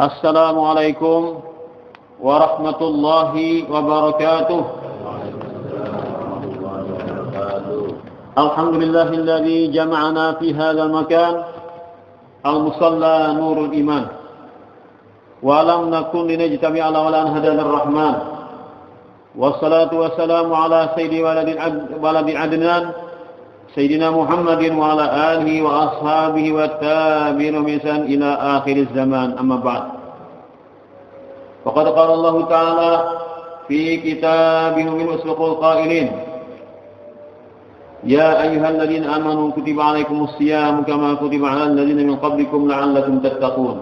Assalamualaikum warahmatullahi wabarakatuh. Alhamdulillahilladzi jama'ana fi hadzal makan al-musalla nurul iman. Wa lam nakun linajtami'a ala wala an hadana ar-rahman. Wassalatu wassalamu ala sayyidi waladi adnan Sayyidina Muhammadin wa ala alihi wa ashabihi wa tabi'in misan ila akhir zaman, amma ba'd. Faqad qala Allah Ta'ala fi kitabihi min usluqul qailin, ya ayyuhalladzina amanu kutiba alaikumus siyam kama kutiba alal ladzina min qablikum la'allakum tattaqun.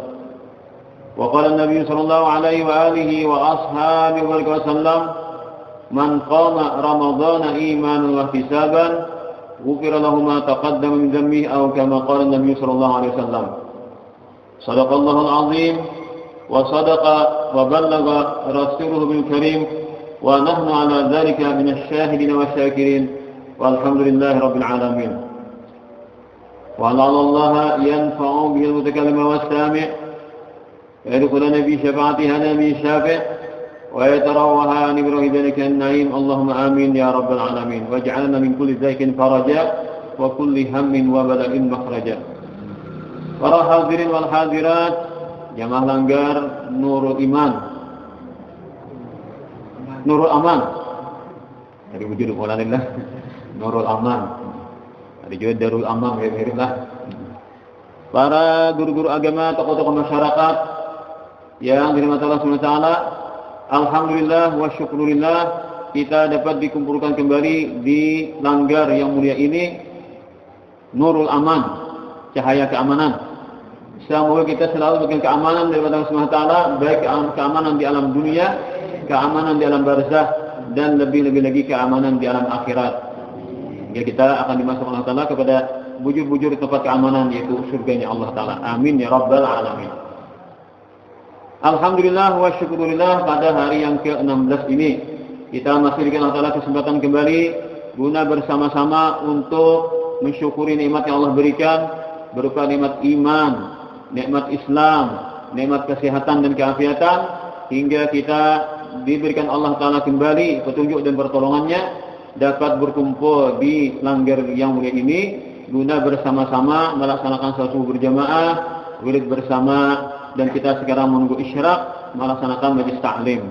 Wa qala an-nabiy sallallahu alaihi wa alihi wa ashabihi wa sallam, man qama ramadhana imanan wa ihtisaban غفر له ما تقدم من ذنبه أو كما قال النبي صلى الله عليه وسلم. صدق الله العظيم وصدق وبلغ رسوله بالكريم ونحن على ذلك من الشاهدين والشاكرين والحمد لله رب العالمين. ولعل الله ينفع به المتكلم والسامع ويدخلنا في شفاعتها نبي شافع ويتروها نبره ذلك النعيم. اللهم آمين يا رب العالمين. واجعلنا من كل ذيك فرجا وكل هم وبلاء مخرجا. Para hadirin wal hadirat jamaah langgar Nurul Iman, Nurul Aman. Dari wujud walillah Nurul Aman. Ada juga Darul Aman, mirip-miriplah. Para guru-guru agama, tokoh-tokoh masyarakat yang dirahmati Allah Subhanahu wa taala, alhamdulillah wa syukurillah, kita dapat dikumpulkan kembali di langgar yang mulia ini, Nurul Aman, cahaya keamanan. Semoga kita selalu berikan keamanan dari Allah Subhanahu wa taala, baik keamanan di alam dunia, keamanan di alam barzakh, dan lebih-lebih lagi keamanan di alam akhirat. Ya, kita akan dimasukkan Allah taala kepada bujur-bujur tempat keamanan, yaitu surganya Allah taala. Amin ya rabbal alamin. Alhamdulillah wa syukurillah, pada hari yang ke-16 ini kita masih diberikan Allah Ta'ala kesempatan kembali guna bersama-sama untuk mensyukuri nikmat yang Allah berikan berupa nikmat iman, nikmat Islam, nikmat kesehatan dan keafiatan, hingga kita diberikan Allah Ta'ala kembali petunjuk dan pertolongannya dapat berkumpul di langgar yang mulia ini guna bersama-sama melaksanakan salat subuh berjamaah, wirid bersama, dan kita sekarang menunggu isyraq melaksanakan majlis ta'lim.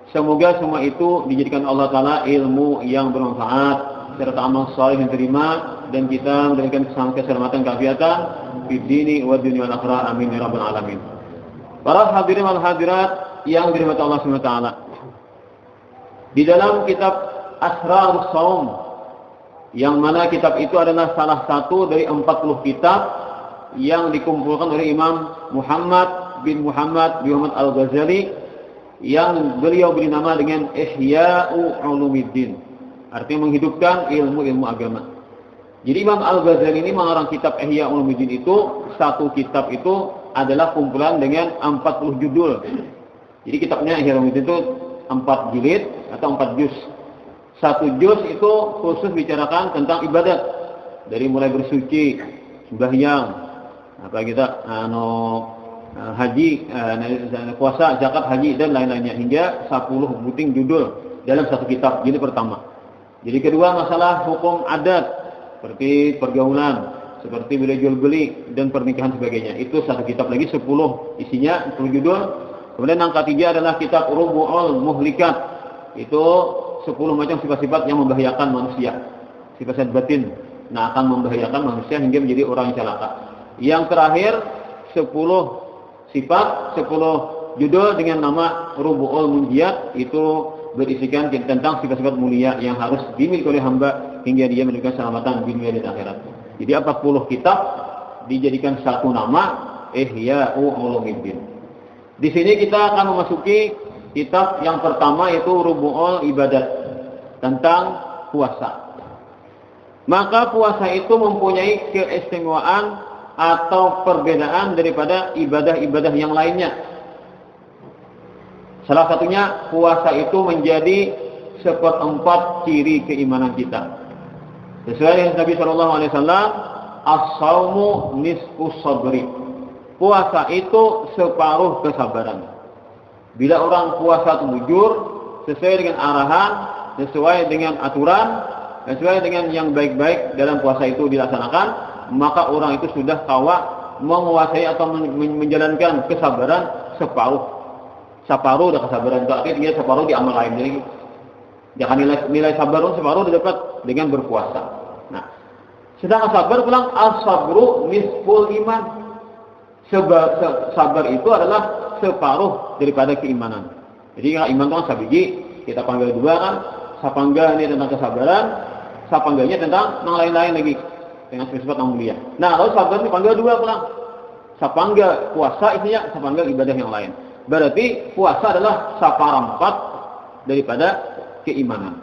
Semoga semua itu dijadikan Allah Ta'ala ilmu yang bermanfaat serta amal saleh yang terima, dan kita mendapatkan keselamatan keafiatan di dini wa dunia wal akhirah. Amin ya rabbal alamin. Para hadirin wal hadirat yang dirahmati Allah Subhanahu wa taala, di dalam kitab Asrarus Shaum, yang mana kitab itu adalah salah satu dari 40 kitab yang dikumpulkan oleh Imam Muhammad bin Muhammad Al-Ghazali, yang beliau beri nama dengan Ihya'u Ulumuddin, artinya menghidupkan ilmu-ilmu agama. Jadi Imam Al-Ghazali ini mengarang kitab Ihya' Ulumuddin itu, satu kitab itu adalah kumpulan dengan 40 judul. Jadi kitabnya Ihya' Ulumuddin itu 4 jilid atau 4 juz. Satu juz itu khusus bicarakan tentang ibadat, dari mulai bersuci, sembahyang, apa kita haji, puasa, zakat, haji, dan lain-lainnya, hingga 10 buting judul dalam satu kitab. Jadi pertama. Jadi kedua, masalah hukum adat seperti pergaulan, seperti bila jual beli dan pernikahan sebagainya. Itu satu kitab lagi, 10 isinya, 10 judul. Kemudian yang ketiga adalah kitab Rubu'ul Muhlikat. Itu 10 macam sifat-sifat yang membahayakan manusia, sifat-sifat batin, nah akan membahayakan manusia hingga menjadi orang yang celaka. Yang terakhir 10 sifat, 10 judul dengan nama Rubu'ul Munjiyat, itu berisikan tentang sifat-sifat mulia yang harus dimiliki oleh hamba hingga dia mendapatkan keselamatan di dunia dan akhirat. Jadi 40 kitab dijadikan satu nama, Ihya'u Ulumuddin. Di sini kita akan memasuki kitab yang pertama, yaitu Rubu'ul Ibadat, tentang puasa. Maka puasa itu mempunyai keistimewaan atau perbedaan daripada ibadah-ibadah yang lainnya. Salah satunya, puasa itu menjadi 1/4 ciri keimanan kita. Sesuai dengan Nabi SAW, as-saumu nisfu sabri. puasa itu separuh kesabaran. Bila orang puasa itu jujur, sesuai dengan arahan, sesuai dengan aturan, sesuai dengan yang baik-baik dalam puasa itu dilaksanakan, maka orang itu sudah tawa menguasai atau menjalankan kesabaran separuh. Separuh dari kesabaran itu artinya dia separuh di amal lain. Jadi jangan nilai sabar separuh didapat dengan berpuasa. Nah, sedangkan sabar pulang as-sabru nisful iman. Sabar itu adalah separuh daripada keimanan. Jadi kalau iman itu kan sabiji, kita panggil dua kan, sapangga ini tentang kesabaran, sapangganya tentang yang lain-lain lagi dengan sifat yang mulia. Nah, kalau sabar dipanggil dua pulang. Sapangga puasa isinya, sapangga ibadah yang lain. Berarti puasa adalah seperempat daripada keimanan.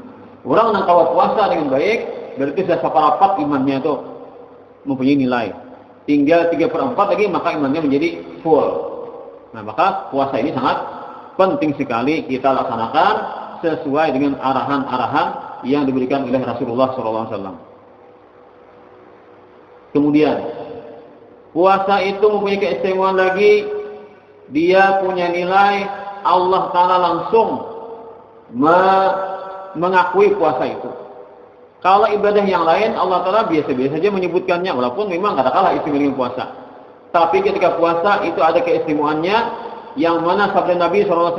Orang yang kalau puasa dengan baik, berarti sudah seperempat imannya itu mempunyai nilai. Tinggal 3/4 lagi maka imannya menjadi full. Nah, maka puasa ini sangat penting sekali kita laksanakan sesuai dengan arahan-arahan yang diberikan oleh Rasulullah SAW. Kemudian, puasa itu mempunyai keistimewaan lagi, dia punya nilai Allah Ta'ala langsung mengakui puasa itu. Kalau ibadah yang lain Allah Ta'ala biasa-biasa saja menyebutkannya, walaupun memang katakanlah istimewa dengan puasa. Tapi ketika puasa itu ada keistimewaannya, yang mana sabda Nabi SAW,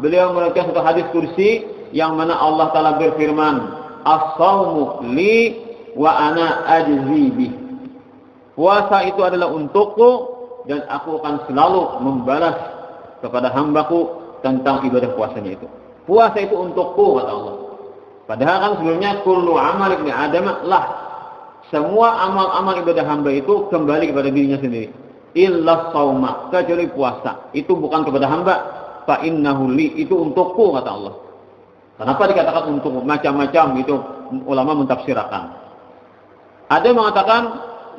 beliau meriwayatkan satu hadis kursi, yang mana Allah Ta'ala berfirman, as-sawmu li wa ana ajzi bih. Puasa itu adalah untukku dan aku akan selalu membalas kepada hambaku tentang ibadah puasanya itu. Puasa itu untukku, kata Allah. Padahal kan sebelumnya kullu amal ibni Adam lah. Semua amal-amal ibadah hamba itu kembali kepada dirinya sendiri. Illa shauma, kecuali puasa. Itu bukan kepada hamba. Fa innahu li, itu untukku, kata Allah. Kenapa dikatakan untuk? Macam-macam itu ulama mentafsirkan. Ada yang mengatakan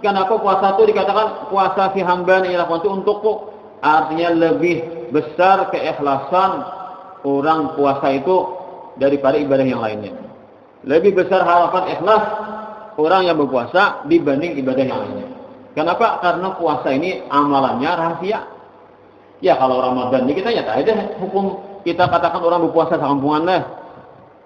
kenapa puasa itu dikatakan puasa si hamba ialah puasa untukku? Artinya lebih besar keikhlasan orang puasa itu daripada ibadah yang lainnya. Lebih besar harapan ikhlas orang yang berpuasa dibanding ibadah yang lainnya. Kenapa? Karena puasa ini amalannya rahasia. Ya kalau Ramadan ini kita nyata aja hukum kita katakan orang berpuasa sekampungan lah.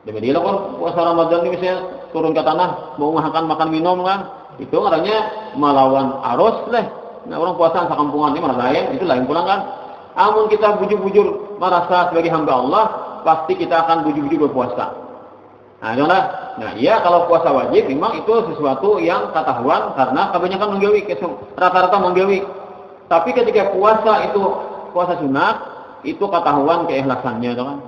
Demi dia kan puasa Ramadan ini misalnya turun ke tanah mau makan minum kan, itu artinya melawan arus lah. Nah orang puasa sekampungan ini malah lain, itu lain pulang kan. Amun kita bujur-bujur merasa sebagai hamba Allah, pasti kita akan bujur-bujur berpuasa. Nah, janganlah. Nah, iya kalau puasa wajib memang itu sesuatu yang ketahuan karena kebanyakan menggawi, rata-rata menggawi. Tapi ketika puasa itu puasa sunat, itu ketahuan keikhlasannya, kan?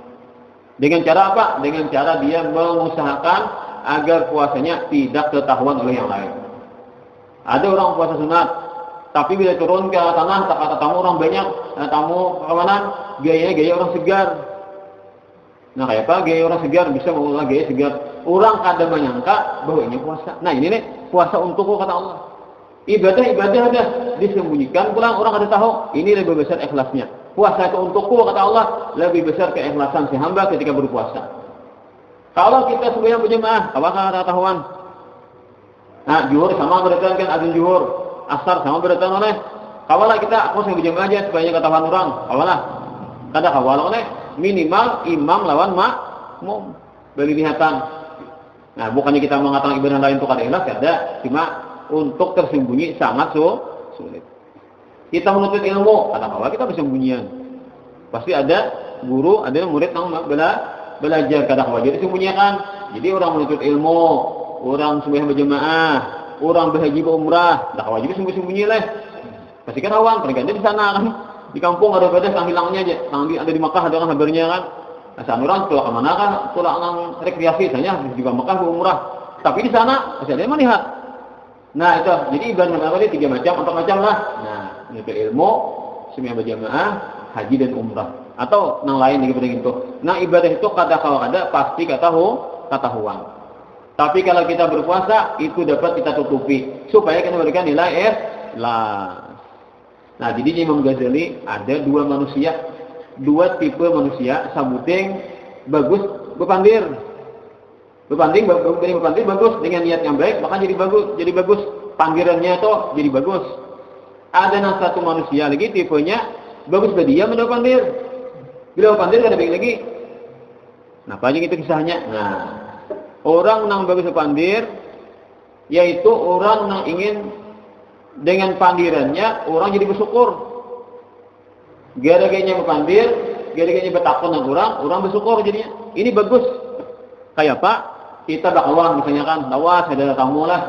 Dengan cara apa? Dengan cara dia mengusahakan agar puasanya tidak ketahuan oleh yang lain. Ada orang puasa sunat, tapi bila turun ke tanah, kata tamu orang banyak, tamu keamanan, gayanya gaya orang segar. Nah kayak apa gaya orang segar bisa mengulang gaya segar. Orang kadang menyangka bahwa ini puasa. Nah ini nih puasa untukku, kata Allah. Ibadah ada disembunyikan, pulang orang ada tahu. Ini lebih besar ikhlasnya. Puasa itu untukku, kata Allah, lebih besar keikhlasan si hamba ketika berpuasa. Kalau kita semuanya berjemaah, apakah ada tahuan? Nah zuhur sama berdasarkan kan azan zuhur, asar sama berdasarkan oleh. Kawalah kita aku saya berjemaah aja supaya ketahuan orang. Kawalah. Kada kawal oleh. Minimal imam lawan makmum berlihatan. Nah, bukannya kita mengatakan ibadah lain itu kada ikhlas, ada, cuma untuk tersembunyi sangat sulit. Kita menuntut ilmu, kata kawan kita bersembunyian. Pasti ada guru, ada murid yang belajar kada kawan jadi sembunyikan. Jadi orang menuntut ilmu, orang sembahyang berjemaah, orang berhaji berumrah, dah kawan juga sembunyi lah. Pasti kan kawan, mereka ada di sana kan. Di kampung ada pada sang hilangnya aja, ada di Makkah ada kan kabarnya kan. Nah, saat orang pulang ke mana kan, pulang rekreasi saja di Makkah berumrah. Tapi di sana masih ada yang melihat. Nah itu, jadi ibadah apa ini 3 macam, 4 macam lah. Nah, itu ilmu, sembahyang berjamaah, haji dan umrah, atau yang lain daripada itu. Nah ibadah itu kalau ada pasti ketahuan. Tapi kalau kita berpuasa itu dapat kita tutupi supaya kita memberikan nilai ikhlas. Nah, jadi Imam Ghazali ada 2 tipe manusia, sabuting bagus berpandir. Berpandir bagus dengan niat yang baik, maka jadi bagus. Pandirannya itu jadi bagus. Ada yang satu manusia lagi tipenya bagus dia mendapat pandir. Bila pandir kan ada baik lagi. Nah, panjang itu kisahnya. Nah, orang yang bagus pandir yaitu orang yang ingin dengan pandirannya orang jadi bersyukur. Gara-garanya berpandir, gara-garanya bertakon dengan orang bersyukur jadinya. Ini bagus. Kayak Pak, kita bakalan misalnya kan, lawas ada tamu lah.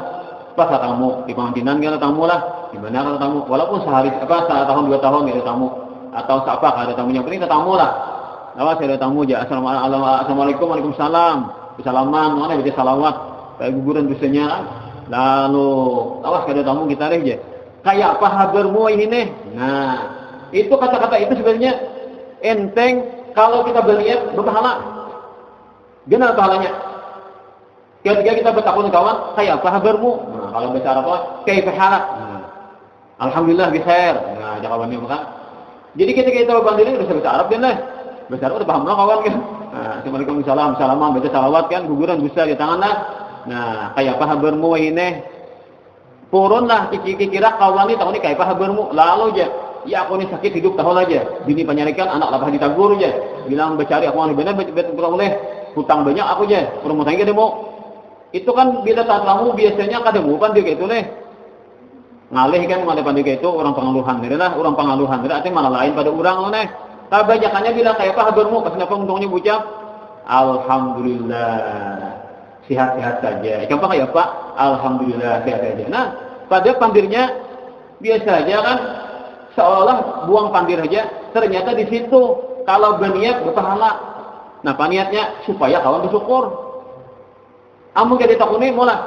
Pas ada tamu di panggilan ada tamu lah. Di mana ada tamu? Walaupun sehari setahun 2 tahun ada tamu atau apa ada tamunya, penting ada tamu lah. Lawas ada tamu aja. Assalamualaikum, waalaikumsalam. Salaman, mana baca salawat. Kayak guguran dosanya kan. Lalu awas ada tamu kita aja. Kayak apa habermu ini nih? Nah, itu kata-kata itu sebenarnya enteng kalau kita berniat berpahala. Gimana pahalanya? Ketika kita bertakun kawan, kayak apa habermu? Nah, kalau bahasa Arab apa? Kayak halak. Nah, alhamdulillah bisair. Nah, jawabannya bukan. Jadi ketika kita berpandir udah bahasa Arab kan lah. Bahasa Arab udah paham lah kawan kan. Nah, assalamualaikum salaman baca salawat kan guguran bisa di tangan lah. Nah, kayak apa habermu ini? Purun lah kira kawan ini tahu ini kayak apa habermu? Lalu aja. Ya aku ini sakit hidup tahu aja. Bini penyarikan anak lapar ditagur aja. Bilang bercari aku mau benar boleh. Hutang banyak aku aja. Rumah tangga demo. Itu kan bila saat lamu biasanya kadang bukan dia kayak itu nih. Ngalih kan ngalih pada kayak itu orang pengaluhan lah, orang pengaluhan artinya malah lain pada orang loh nih. Kebanyakannya bilang kayak apa habermu? Pas kenapa untungnya ucap alhamdulillah. Sehat-sehat saja. Contoh kayak apa? Alhamdulillah sehat saja. Nah, pada pandirnya biasa aja kan seolah-olah buang pandir aja. Ternyata di situ kalau berniat berpahala. Nah, paniatnya supaya kawan bersyukur. Amun gak ditakuni mola.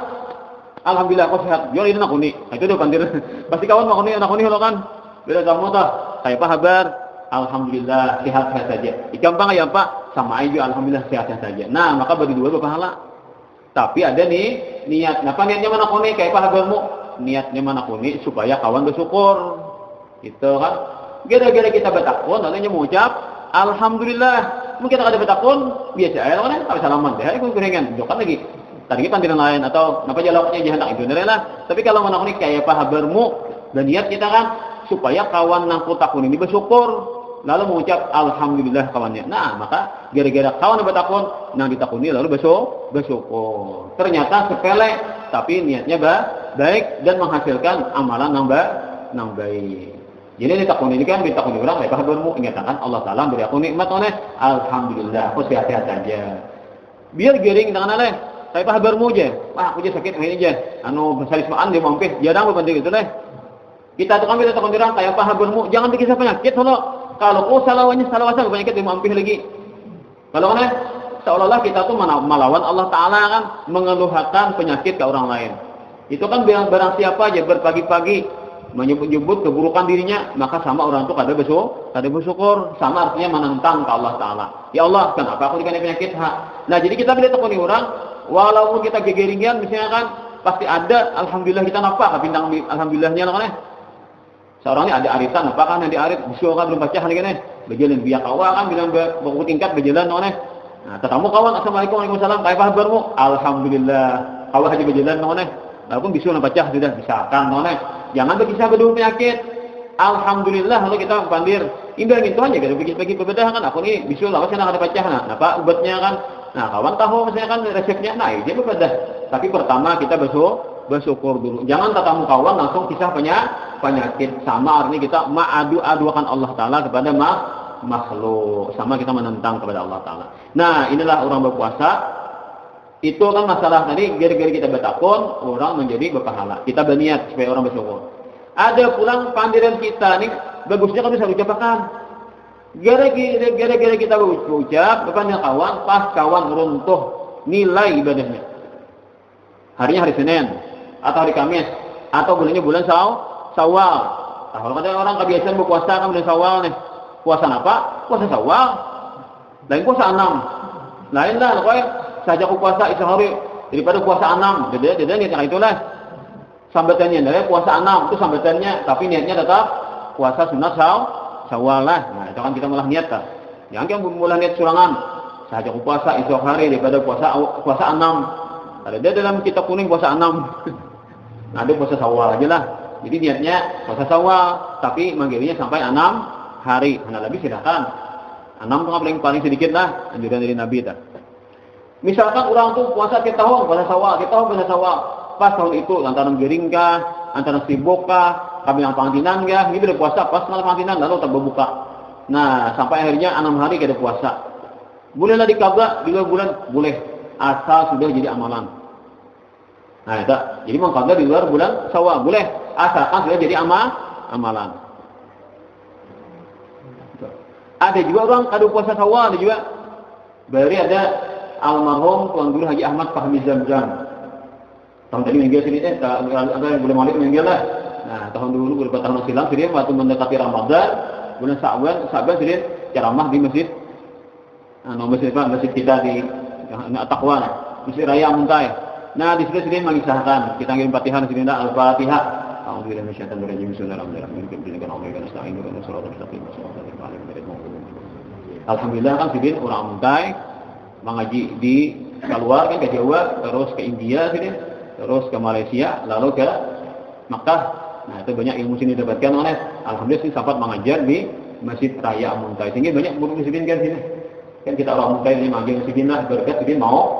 Alhamdulillah aku sehat. Yo ini nakuni. Nah, itu udah pandir. Pasti kawan nakuni lo kan. Beda kamu tah. Kayak apa kabar? Alhamdulillah sehat-sehat saja. Gampang ya Pak? Sama aja alhamdulillah sehat-sehat saja. Nah, maka bagi dua berpahala. Tapi ada nih niat. Nah, niatnya mana kuni? Kayak apa habermu? Niatnya mana kuni supaya kawan bersyukur. Gitu kan? Gara-gara kita bertakun, nantinya mengucap alhamdulillah. Mungkin kita ada bertakun, biasa aja kan? Tapi salaman deh. Aku kurengan. Jokan lagi. Tadi pandiran lain atau apa jalapnya jahat itu lah. Tapi kalau mana kuni kayak apa habermu? Dan niat kita kan supaya kawan nangku takun ini bersyukur. Lalu mengucap alhamdulillah kawannya. Nah, maka gara-gara kawan bertakun, nang ditakuni lalu bersyukur. Ternyata sepele, tapi niatnya baik dan menghasilkan amalan nang baik. Jadi ditakuni ini kan ditakuni orang, lepas bermu ingatakan Allah Taala beri aku nikmat oleh alhamdulillah, aku sehat-sehat saja. Biar gering tangan aleh, saya pah bermu aja. Wah, aku aja sakit ini aja. Anu bersalismaan dia mampir, jarang berbantu gitu leh. Kita tukang kita takuni orang kayak pah bermu, jangan dikisah penyakit solo. Kalau salawatnya banyak kita mampir lagi. Kalau kan seolah-olah kita tuh melawan Allah Ta'ala kan mengeluhkan penyakit ke orang lain. Itu kan barang siapa aja berpagi-pagi menyebut-nyebut keburukan dirinya, maka sama orang itu kada bersyukur, sama artinya menentang ke Allah Ta'ala. Ya Allah, kenapa aku dikena penyakit? Nah, jadi kita bila tekuni orang, walaupun kita gegeringan misalnya kan pasti ada alhamdulillah kita napa bintang alhamdulillahnya kan. Seorang ini ada arisan, apakah nanti arit bisa kan belum baca hari ini berjalan biar kawan kan bilang buku tingkat berjalan oleh. Nah, tetamu kawan assalamualaikum waalaikumsalam kayak apa kabarmu? Alhamdulillah kawan aja berjalan oleh. Walaupun bisa baca sudah misalkan oleh. Jangan berkisah berdua penyakit. Alhamdulillah kalau kita pandir indah gitu aja kalau bagi berbeda kan aku ini bisa lawas yang ada baca nah apa obatnya kan. Nah, kawan tahu misalnya kan resepnya nah dia berbeda. Tapi pertama kita bersyukur dulu. Jangan tatamu kawan langsung kisah penyakit sama artinya kita adukan Allah Ta'ala kepada makhluk. Sama kita menentang kepada Allah Ta'ala. Nah, inilah orang berpuasa. Itu kan masalah tadi gara-gara kita bertakun, orang menjadi berpahala. Kita berniat supaya orang bersyukur. Ada pulang pandiran kita nih, bagusnya kan bisa ucapkan. Gara-gara kita berucap, depannya kawan, pas kawan runtuh nilai ibadahnya. Harinya hari Senin atau hari Kamis atau bulan Syawal. Nah, kalau ada orang kebiasaan berpuasa kan bulan Syawal nih. Puasa apa? Puasa Syawal. Lain puasa 6. Lain lah pokoknya saja aku puasa isa hari daripada puasa 6. Jadi niatnya itulah. Sambatannya dari puasa 6 itu sambatannya tapi niatnya tetap puasa sunat Syawal lah. Nah, itu kan kita malah niat kan. Jangan kan mulai niat surangan. Saja aku puasa esok hari daripada puasa 6. Ada dia dalam kitab kuning puasa 6. Nah, dia puasa Syawal aja lah. Jadi niatnya puasa Syawal, tapi menggirinya sampai 6 hari. Nah, lebih silakan. 6 itu paling sedikit lah anjuran dari Nabi dah. Misalkan orang tuh puasa tiap tahun puasa Syawal, tiap tahun puasa Syawal. Pas tahun itu antara gering kah, antara sibuk kah, kami yang pantinan kah, ini udah puasa pas malam pantinan lalu tak berbuka. Nah, sampai akhirnya 6 hari kada puasa. Bolehlah dikabla di luar bulan, boleh asal sudah jadi amalan. Nah, itu. Jadi mengkabla di luar bulan Syawal, boleh asalkan sudah jadi amalan. Ada juga orang kada puasa Syawal, ada juga. Bari ada almarhum Tuan Guru Haji Ahmad Fahmi Zamzam. Tahun tadi meninggal sini ada yang boleh malik meninggal lah. Nah, tahun dulu beberapa tahun silam sini waktu mendekati Ramadan, bulan Sa'ban sini ceramah di masjid masjid kita di Taqwa, Masjid Raya Muntai. Nah, di sini mengisahkan kita ngirim Fatihah sini Al-Fatihah. A'udzubillahi minasyaitonir rajim. Alhamdulillah kan sini orang Muntai mengaji di keluar kan ke Jawa, terus ke India sini, terus ke Malaysia, lalu ke Makkah. Nah, itu banyak ilmu sini dapatkan oleh alhamdulillah sih sempat mengajar di Masjid Raya Muntai. Sehingga banyak murid muslimin kan sini. Kan kita orang Muntai ini mengajar muslimin lah, berkat sini mau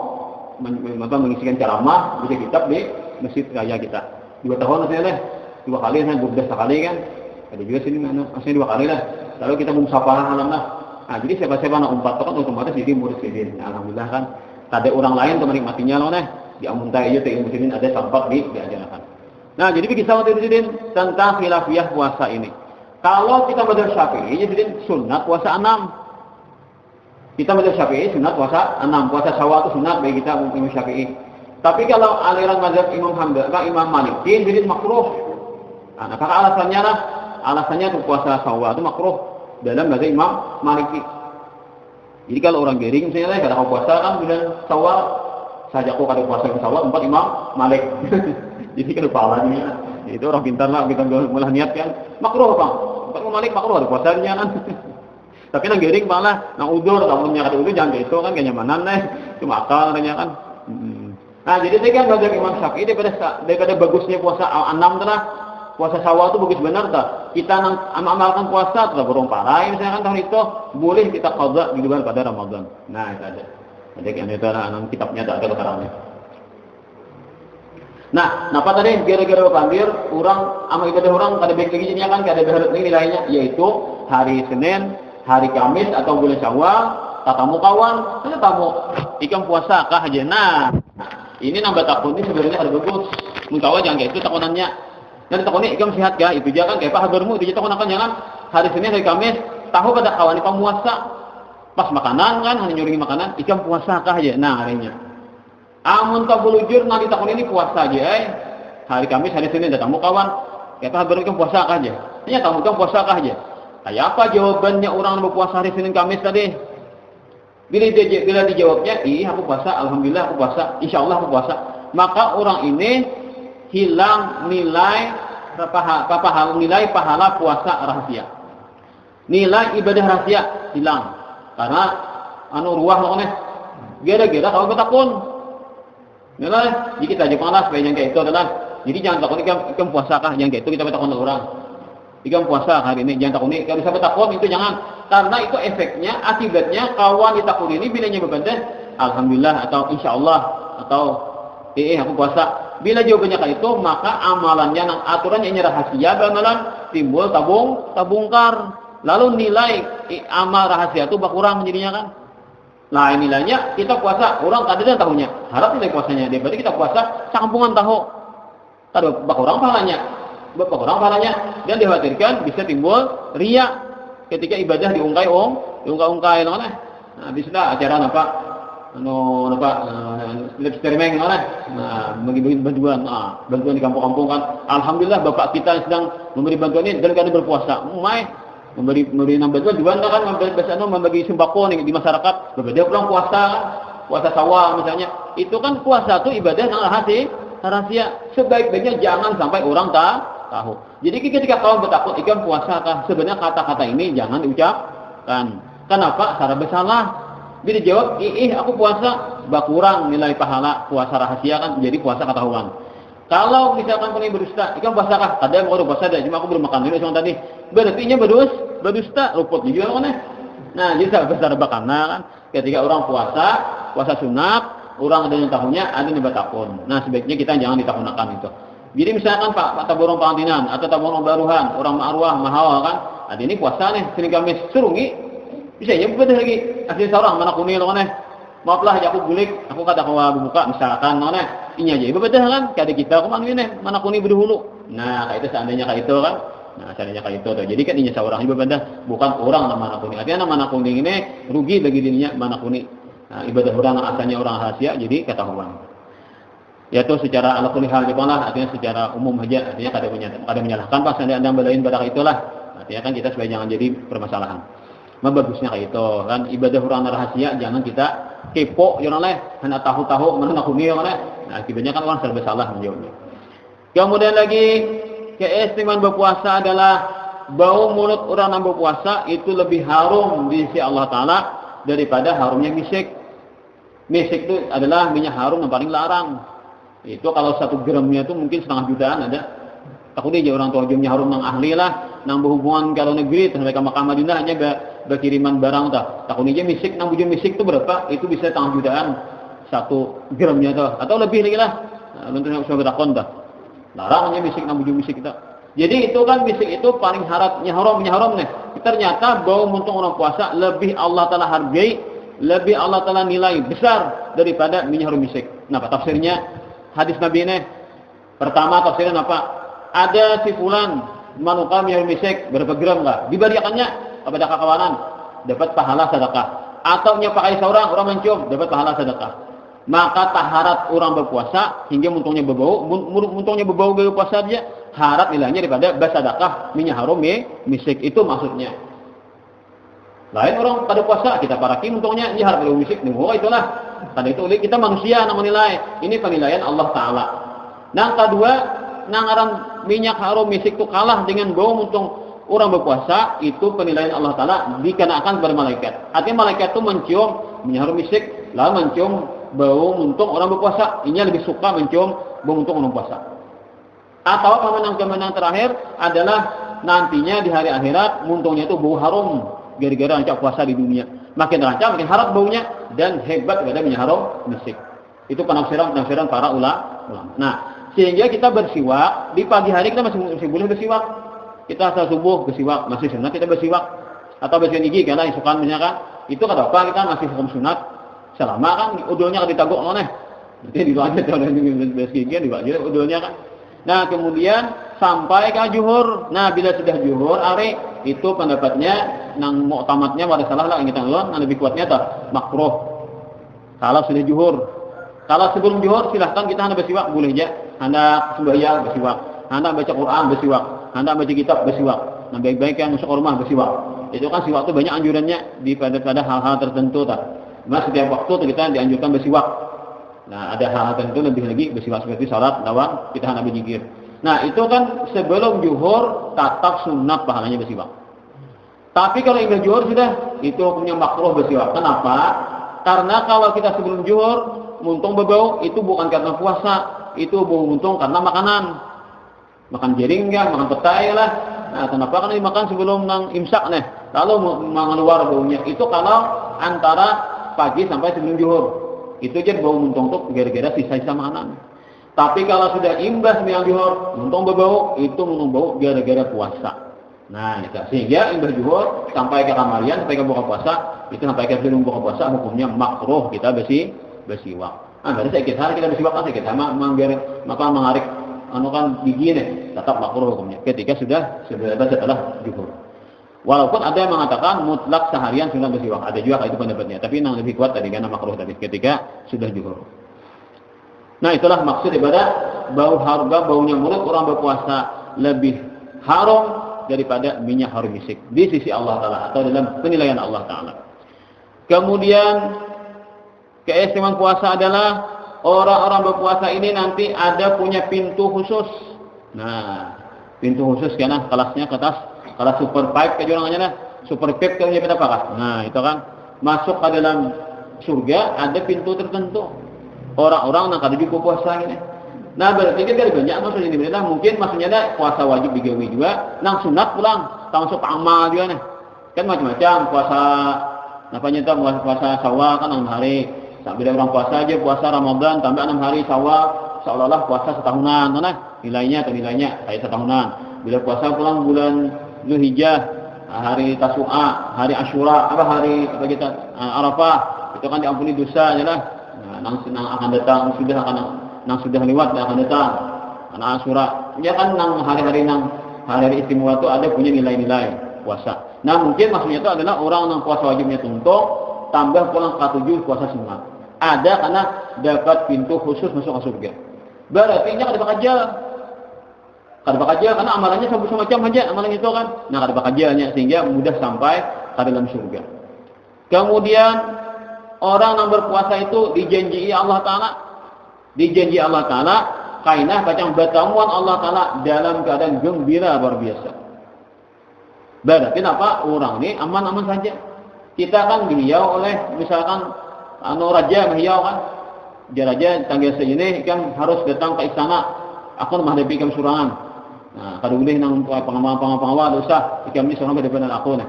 mengisikan ceramah, baca kitab di Masjid Raya kita. 2 tahun saya deh. 2 kali kan 12 kali kan. Ada juga sini maksudnya 2 kali lah. Lalu kita musyawarah alam lah. Nah, jadi siapa-siapa nak umpat kan otomatis jadi murid muslimin. Nah, alhamdulillah kan tak ada orang lain untuk menikmatinya loh nih. Di Muntai aja ilmu muslimin ada sempat diajarkan. Nah, jadi kisah waktu itu tentang khilafiyah puasa ini. Kalau kita mazhab Syafi'i, jadi sunat puasa 6. Kita mazhab Syafi'i sunat puasa 6. Puasa Syawal itu sunat bagi kita Imam Syafi'i. Tapi kalau aliran mazhab Imam Imam Maliki jadi makruh. Nah, apakah alasannya lah? Alasannya untuk puasa Syawal itu makruh dalam mazhab Imam Maliki. Jadi kalau orang gering misalnya kada mau puasa kan bulan Syawal, saja kok kada puasa Syawal 4 Imam Malik. Jadi kan kepalanya itu orang pintar lah, kita mulai niat kan makruh Bang. Imam Malik makruh ada puasanya kan. Tapi nang gering malah nang udur, tamunya kada udur jangan itu kan kenyamanan cuma akal katanya kan. Nah, jadi saya kan mazhab Imam Syafi'i daripada bagusnya puasa 6 telah puasa Syawal itu bagus benar tak? Kita amalkan puasa telah burung parai misalnya kan tahun itu boleh kita qada di luar pada Ramadan. Nah, itu ada. Jadi kan itu anak kitabnya tak ada karangnya. Nah, napa tadi gara-gara pandir orang amal ibadah orang kada baik lagi kan kada berharap lagi nilainya yaitu hari Senin, hari Kamis atau bulan Syawal, tatamu kawan, ada tamu ikan puasa kah aja. Nah, ini nambah takun ini sebenarnya ada bagus. Mengkawa jangan kayak itu takunannya. Dan takunnya ikan sehat kah? Itu dia kan kayak apa habarmu itu takun akan jangan hari Senin, hari Kamis, tahu pada kawan ikan puasa. Pas makanan kan hanya nyuringi makanan, ikan puasa kah aja. Nah, harinya. Amun ka bulujur nanti tahun ini puasa aja hari Kamis, hari Senin datang kawan. Kita berikan puasa kah aja. Hanya kamu kan puasa kah aja. Kayak apa jawabannya orang yang berpuasa hari Senin Kamis tadi? Bila dijawabnya, aku puasa, alhamdulillah aku puasa, insyaallah aku puasa. Maka orang ini hilang nilai pahala puasa rahasia. Nilai ibadah rahasia hilang. Karena ruah loh gara-gara kalau betakun. Yalah, jadi kita aja malas supaya yang kayak itu adalah. Jadi jangan takut ikan puasa kah yang kayak itu kita takut orang. Ikan puasa hari ini jangan takut kalau bisa takut itu jangan karena itu efeknya akibatnya kawan ditakut ini bilanya berbeda alhamdulillah atau insyaallah atau aku puasa. Bila jawabannya kayak itu maka amalannya aturannya rahasia amalan timbul tabungkar. Lalu nilai amal rahasia itu berkurang jadinya kan. Nah, nilainya kita puasa, orang kadang tahunya. Harap nilai puasanya dia. Berarti kita puasa sampungan tahu. Kada berkurang pahalanya. Dan dikhawatirkan bisa timbul riya ketika ibadah diungkai-ungkai nah. Nah, bisa acara eksperimen nah, bagi bantuan. Nah, bantuan di kampung-kampung kan. Alhamdulillah bapak kita sedang memberi bantuan ini dan kada berpuasa. Memberi bantuan juga kan membagi sembako nih di masyarakat. Berbeda pulang puasa Syawal misalnya. Itu kan puasa itu ibadah yang rahasia. Sebaik-baiknya jangan sampai orang tahu. Jadi ketika kawan bertakut ikan puasa kah? Sebenarnya kata-kata ini jangan diucapkan. Kenapa? Cara bersalah. Bila jawab, aku puasa, berkurang nilai pahala puasa rahasia kan jadi puasa ketahuan. Kalau misalkan kami berdusta, ikan puasa kah? Kadang mau puasa dah, cuma aku belum makan dulu sama tadi. Berarti nya berdusta, luput juga kan? Nah, jadi besar bakana kan. Ketika orang puasa sunat, orang ada yang tahunya, ada yang bertakun. Nah, sebaiknya kita jangan ditakunakan itu. Jadi misalkan Pak taborong pangantinan atau taborong baruhan, orang ma'arwah, mahal kan. Ada ini puasa nih, Senin Kamis surungi. Bisa ya betul lagi. Asli seorang mana kuni lo kan? Maaflah ya aku gulik, aku kata kau buka misalkan mana ini aja. Ibu betul kan? Kayak kita aku ini mana kuni berdahulu. Nah, kayak itu seandainya kayak itu kan. Nah, seandainya kayak itu tuh. Jadi kan ini seorang ibu betul bukan orang nama mana kuni. Artinya nama mana kuni ini rugi bagi dirinya mana kuni. Nah, ibadah orang asalnya orang rahasia jadi ketahuan. Yaitu secara ala kulli hal lah, artinya secara umum saja, artinya kada menyalahkan pas anda belain pada itulah. Artinya kan kita supaya jangan jadi permasalahan. Bagusnya kayak itu kan ibadah orang rahasia jangan kita kepo jangan oleh hendak tahu mana nak huni mana. Nah, akibatnya kan orang serba salah menjawabnya. Kemudian lagi keistimewaan berpuasa adalah bau mulut orang yang berpuasa itu lebih harum di sisi Allah Taala daripada harumnya misik. Misik itu adalah minyak harum yang paling larang. Itu kalau 1 gramnya itu mungkin setengah jutaan ada. Takutnya aja orang tua jumnya harum nang ahli lah, nang berhubungan kalau negeri sampai ke Makkah Madinah hanya berkiriman barang tak. Takutnya aja misik nang bujum misik itu berapa? Itu bisa setengah jutaan 1 gramnya tuh atau lebih lagi lah. Untuk yang sudah takon dah. Larangnya misik nang bujum misik kita. Jadi itu kan misik itu paling haramnya haram nih. Ternyata bau muntung orang puasa lebih Allah Taala hargai, lebih Allah Taala nilai besar daripada minyak harum misik. Nah, apa tafsirnya? Hadis Nabi ini pertama tafsirnya apa? Ada si fulan manuka minyak misik berapa gram enggak? Diberikannya kepada kawanan dapat pahala sedekah. Atau pakai seorang orang mencium dapat pahala sedekah. Maka taharat orang berpuasa hingga muntungnya berbau berpuasa dia harap nilainya daripada bersedekah minyak harum misik itu maksudnya. Lain orang pada puasa kita paraki untungnya dia harap misik nih. Oh itulah. Tadi itu kita manusia yang menilai. Ini penilaian Allah Taala. Nah, kedua, nangaran minyak harum misik itu kalah dengan bau muntung orang berpuasa, itu penilaian Allah Taala dikenakan kepada malaikat. Artinya malaikat itu mencium minyak harum misik, lalu mencium bau muntung orang berpuasa. Ini lebih suka mencium bau muntung orang berpuasa. Atau pemenang-pemenang terakhir adalah nantinya di hari akhirat muntungnya itu bau harum gara-gara rancak puasa di dunia. Makin rancak, makin harap baunya dan hebat kepada minyak harum misik. Itu penafsiran para ulama. Nah, sehingga kita bersiwak di pagi hari kita masih boleh bersiwak. Kita asal subuh bersiwak masih sunat kita bersiwak atau bersihin gigi karena isukan misalkan itu kata apa kita masih hukum sunat selama kan udulnya kan ditaguk noneh. Jadi diwajib kalau bersihin gigi diwajib udulnya kan. Nah, kemudian sampai ke zuhur. Nah, bila sudah zuhur ari itu pendapatnya nang muktamadnya pada salah lah kita ulun, lebih kuatnya tak makruh. Kalau sudah zuhur. Kalau sebelum zuhur silahkan kita hendak bersiwak boleh aja. Hendak sembahyang bersiwak, hendak baca Quran bersiwak, hendak baca kitab bersiwak. Nah, baik-baik yang masuk rumah bersiwak. Itu kan siwak itu banyak anjurannya pada hal-hal tertentu tak. Mas setiap waktu kita dianjurkan bersiwak. Nah, ada hal-hal tertentu lebih lagi bersiwak seperti salat, lawang, kita hendak berzikir. Nah, itu kan sebelum zuhur tetap sunat pahalanya bersiwak. Tapi kalau indah zuhur sudah itu hukumnya makruh bersiwak. Kenapa? Karena kalau kita sebelum zuhur muntung berbau itu bukan karena puasa, itu bau muntung karena makanan. Makan jaring ya, makan petai lah. Nah, kenapa? Karena dimakan sebelum nang imsak nih. Lalu mengeluar baunya. Itu kalau antara pagi sampai sebelum zuhur. Itu aja bau muntung tuh gara-gara sisa-sisa makanan. Tapi kalau sudah imbas yang zuhur, muntung berbau, itu muntung bau gara-gara puasa. Nah, itu. Sehingga imbas zuhur sampai ke kamarian, sampai ke buka puasa, itu sampai ke sebelum buka puasa hukumnya makruh kita bersiwak. Nah, berarti sakit hari kita bersiwak kan sakit sama maka mengarik kan gigi nih, tetap makruh hukumnya. Ketika setelah zuhur. Walaupun ada yang mengatakan mutlak seharian sudah bersiwak, ada juga itu pendapatnya. Tapi yang lebih kuat tadi karena makruh tadi ketika sudah zuhur. Nah, itulah maksud daripada baunya mulut orang berpuasa lebih haram daripada minyak harum misik di sisi Allah Taala atau dalam penilaian Allah Taala. Kemudian keistimewaan puasa adalah orang-orang berpuasa ini nanti ada punya pintu khusus. Nah, pintu khusus karena kelasnya ke atas, kelas super pipe ke jurangannya super pipe itu kita pakai. Nah, itu kan masuk ke dalam surga ada pintu tertentu. Orang-orang yang kada juga puasa ini. Nah berarti kan banyak maksudnya ini berarti mungkin maksudnya ada puasa wajib digawe juga, nang sunat pulang, termasuk amal juga nih. Kan macam-macam puasa namanya itu puasa Syawal kan 6 hari. Bila orang puasa aja puasa Ramadan tambah 6 hari Syawal seolah-olah puasa setahunan, nah nilainya kayak setahunan. Bila puasa pulang bulan Zulhijjah, hari Tasu'a, hari Asyura, hari apa kita Arafah, itu kan diampuni dosa aja lah. Nah, nang akan datang sudah lewat dan akan datang. Karena Asyura, ya kan nang hari-hari istimewa itu ada punya nilai-nilai puasa. Nah mungkin maksudnya itu adalah orang yang puasa wajibnya tuntuk tambah pulang ke-7 puasa sunat. Ada karena dapat pintu khusus masuk ke surga. Berarti ini kada bakal karena amalannya semacam aja amalan itu kan. Nah kada bakal sehingga mudah sampai ke dalam surga. Kemudian orang yang berpuasa itu dijanji Allah Taala kainah kacang bertamuan Allah Taala dalam keadaan gembira luar biasa. Berarti apa? Orang ini aman-aman saja. Kita kan dihiau oleh misalkan raja menghiau kan. Raja tanggal segini kan harus datang ke istana. Aku menghadapi ikam surangan. Nah, kada boleh nang pengawal dosa ikam ni surangan daripada aku nah.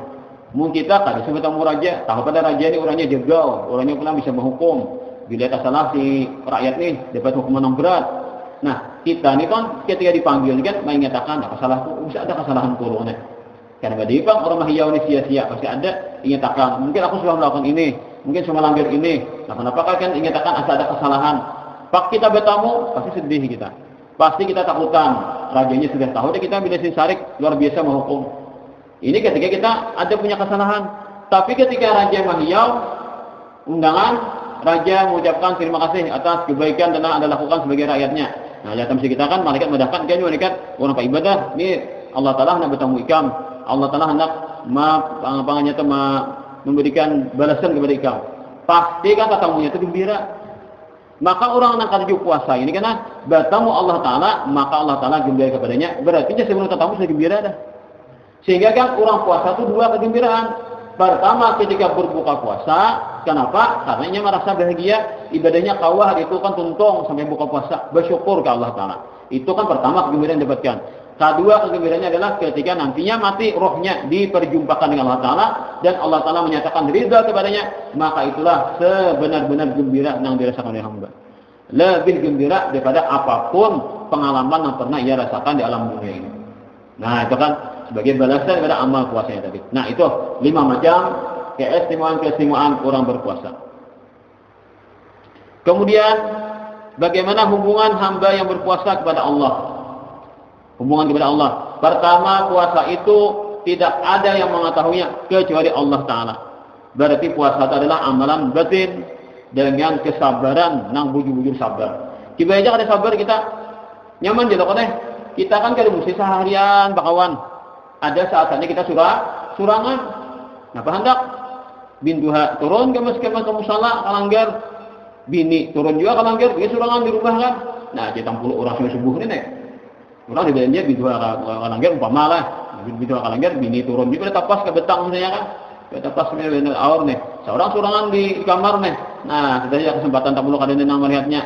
Mungkin kita kada sebetulnya raja, tahu pada raja ni orangnya jegau, orangnya pula bisa menghukum. Bila tak salah si rakyat ni dapat hukuman yang berat. Nah, kita ni kan ketika dipanggil kan mengatakan ada kesalahan kurang ni. Karena bagi orang mahiyau ini sia-sia pasti ada ingatakan mungkin aku sudah melakukan ini, mungkin sudah melanggar ini. Nah, kenapa kan ingatakan asal ada kesalahan? Pak kita bertamu pasti sedih kita. Pasti kita takutan. Rajanya sudah tahu dan kita bila sinsarik luar biasa menghukum. Ini ketika kita ada punya kesalahan. Tapi ketika raja mahiyau undangan, raja mengucapkan terima kasih atas kebaikan yang Anda lakukan sebagai rakyatnya. Nah, ya tamsi kita kan malaikat mendapatkan kan orang pak ibadah ni Allah Taala nak bertamu ikam. Allah Ta'ala hendak memberikan balasan kepada ikam. Pasti kan tamunya itu gembira. Maka orang yang akan puasa ini karena bertamu Allah Ta'ala, maka Allah Ta'ala gembira kepadanya. Berarti sebelum tamu sudah gembira dah. Sehingga kan orang puasa itu dua kegembiraan. Pertama ketika berbuka puasa, kenapa? Karena ia merasa bahagia, ibadahnya kawah itu kan tuntung sampai buka puasa, bersyukur ke Allah Ta'ala. Itu kan pertama kegembiraan dapatkan. Kedua kegembiraannya adalah ketika nantinya mati rohnya diperjumpakan dengan Allah Ta'ala dan Allah Ta'ala menyatakan ridha kepadanya, maka itulah sebenar-benar gembira yang dirasakan oleh hamba. Lebih gembira daripada apapun pengalaman yang pernah ia rasakan di alam dunia ini. Nah itu kan sebagai balasan daripada amal puasanya tadi. Nah itu 5 macam keistimewaan orang berpuasa. Kemudian bagaimana hubungan hamba yang berpuasa kepada Allah? Hubungan kepada Allah. Pertama, puasa itu tidak ada yang mengetahuinya kecuali Allah Ta'ala. Berarti puasa itu adalah amalan batin dengan kesabaran nang bujur-bujur sabar. Kita aja ada sabar kita nyaman je lokone. Kita kan kada mesti seharian bakawan. Ada saatnya kita surangan. Napa hendak binduha turun ke masjid ke musala kalanggar. Bini turun juga kalanggar, dia surangan di rumah kan. Nah, kita 60 orang subuh ini nih. Orang dibilangnya bidua kalanggar umpama lah. Bidua kalanggar bini turun juga tapas ke betang misalnya kan. Tapas benar awar nih. Seorang surangan di kamar nih. Nah, sebenarnya kesempatan tak perlu kadang nang melihatnya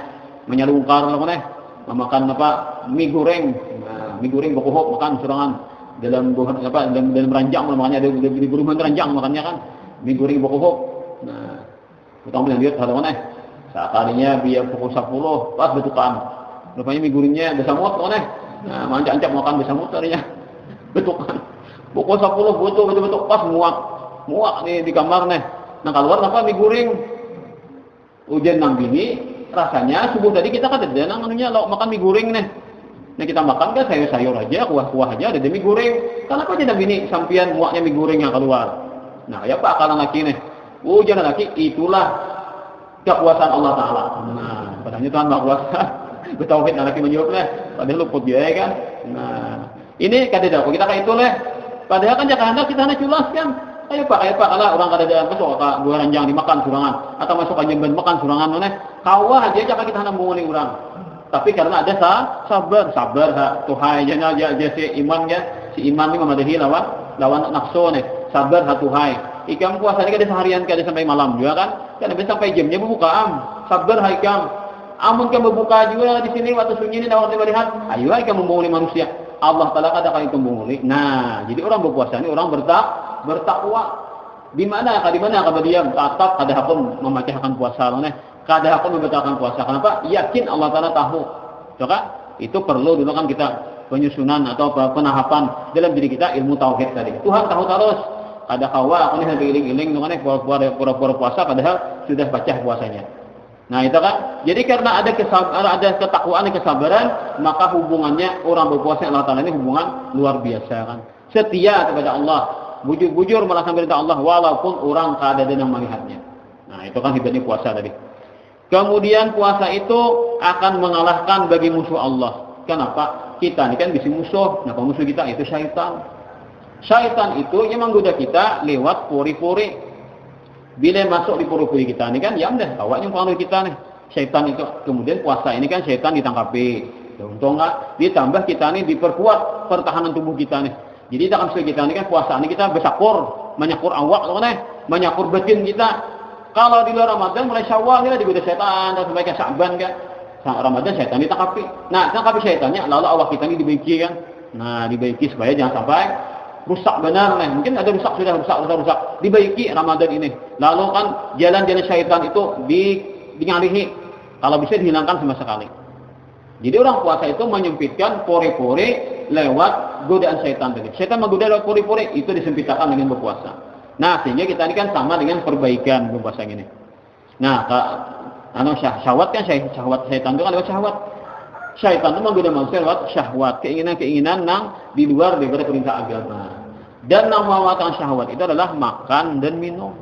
menyalungkar apa nih. Memakan apa? Mie goreng. Nah, mie goreng bokohok makan surangan dalam ranjang makanya ada di rumah ranjang makannya kan. Mie goreng bokohok. Nah, utang yang lihat hal mana? Saat harinya biar pukul 10 pas betukan. Rupanya mie gorengnya besamut mana? Nah, mancak-mancak makan besamut harinya. Betukan. Pukul 10 betul-betul pas muak nih di kamar nih. Nah, keluar apa mie goreng. Ujian nang bini rasanya subuh tadi kita kan ada nang anunya lo makan mie goreng nih. Nah, kita makan kan sayur-sayur aja, kuah-kuah aja ada mie goreng. Kenapa aja bini sampian muaknya mie goreng yang keluar? Nah, ya Pak akalan laki nih. Ujian laki itulah kekuasaan Allah Ta'ala. Nah, padahal Tuhan Maha Kuasa. Bertauhid laki menjawab lah. Padahal luput dia kan. Nah, ini kadang kita kayak itu lah. Padahal kan jangan hendak kita hendak jelas kan. Ayo Pak, kalau orang kada ada masuk ke dua ranjang dimakan surangan atau masuk ke jamban makan surangan mana? Kawah aja jangan kita hendak menguni orang. Tapi karena ada sabar Tuhan aja si iman ya. Si iman ni memadahi lawan nafsu nih. Sabar Tuhan. Ikam puasa ni kada seharian kada sampai malam juga kan. Kan sampai jamnya buka sabar ikam. Amun kamu berbuka juga di sini waktu sunyi ini dapat melihat, ayo kamu membunguli manusia. Allah Taala katakan itu membunguli. Nah, jadi orang berpuasa ini orang bertakwa. Di mana kalau diam tatap kada hakun memecahkan puasa loh, kada hakun membatalkan puasa. Kenapa? Yakin Allah Taala tahu. Maka itu perlu dulu kan kita penyusunan atau penahapan dalam diri kita ilmu tauhid tadi. Tuhan tahu terus. Ada kawa aku nih iling-iling dengan pura-pura puasa padahal sudah baca puasanya. Nah itu kan, jadi karena ada ketakwaan dan kesabaran, maka hubungannya orang berpuasa Allah Ta'ala ini hubungan luar biasa kan. Setia kepada Allah, bujur-bujur merasa perintah Allah walaupun orang kada ada yang melihatnya. Nah itu kan hebatnya puasa tadi. Kemudian puasa itu akan mengalahkan bagi musuh Allah. Kenapa? Kita ini kan bisa musuh. Nah musuh kita itu syaitan. Syaitan itu yang menggoda kita lewat pori-pori. Bila masuk di pori-pori kita ini kan, ya udah awaknya pengaruh kita nih. Syaitan itu kemudian puasa ini kan syaitan ditangkapi. Ya untung enggak, ditambah kita ini diperkuat pertahanan tubuh kita nih. Jadi dalam sekali kita ini kan puasa ini kita bersyukur, menyakur awak loh nih, menyakur batin kita. Kalau di luar Ramadan mulai Syawal kita digoda syaitan dan sampai ke Sya'ban kan. Ramadan syaitan ditangkapi. Nah, tangkapi syaitannya lalu awak kita ini dibaiki kan. Nah, dibaiki supaya jangan sampai rusak benar nih. Mungkin ada rusak dibaiki Ramadan ini. Lalu kan jalan-jalan syaitan itu dialihi. Kalau bisa dihilangkan sama sekali. Jadi orang puasa itu menyempitkan pori-pori lewat godaan syaitan tadi. Syaitan menggoda lewat pori-pori itu disempitkan dengan berpuasa. Nah, sehingga kita ini kan sama dengan perbaikan berpuasa ini. Nah, syahwat kan syahwat syaitan itu kan lewat syahwat. Syaitan itu menggoda manusia lewat syahwat, keinginan-keinginan yang di luar daripada perintah agama. Dan memuaskan syahwat itu adalah makan dan minum.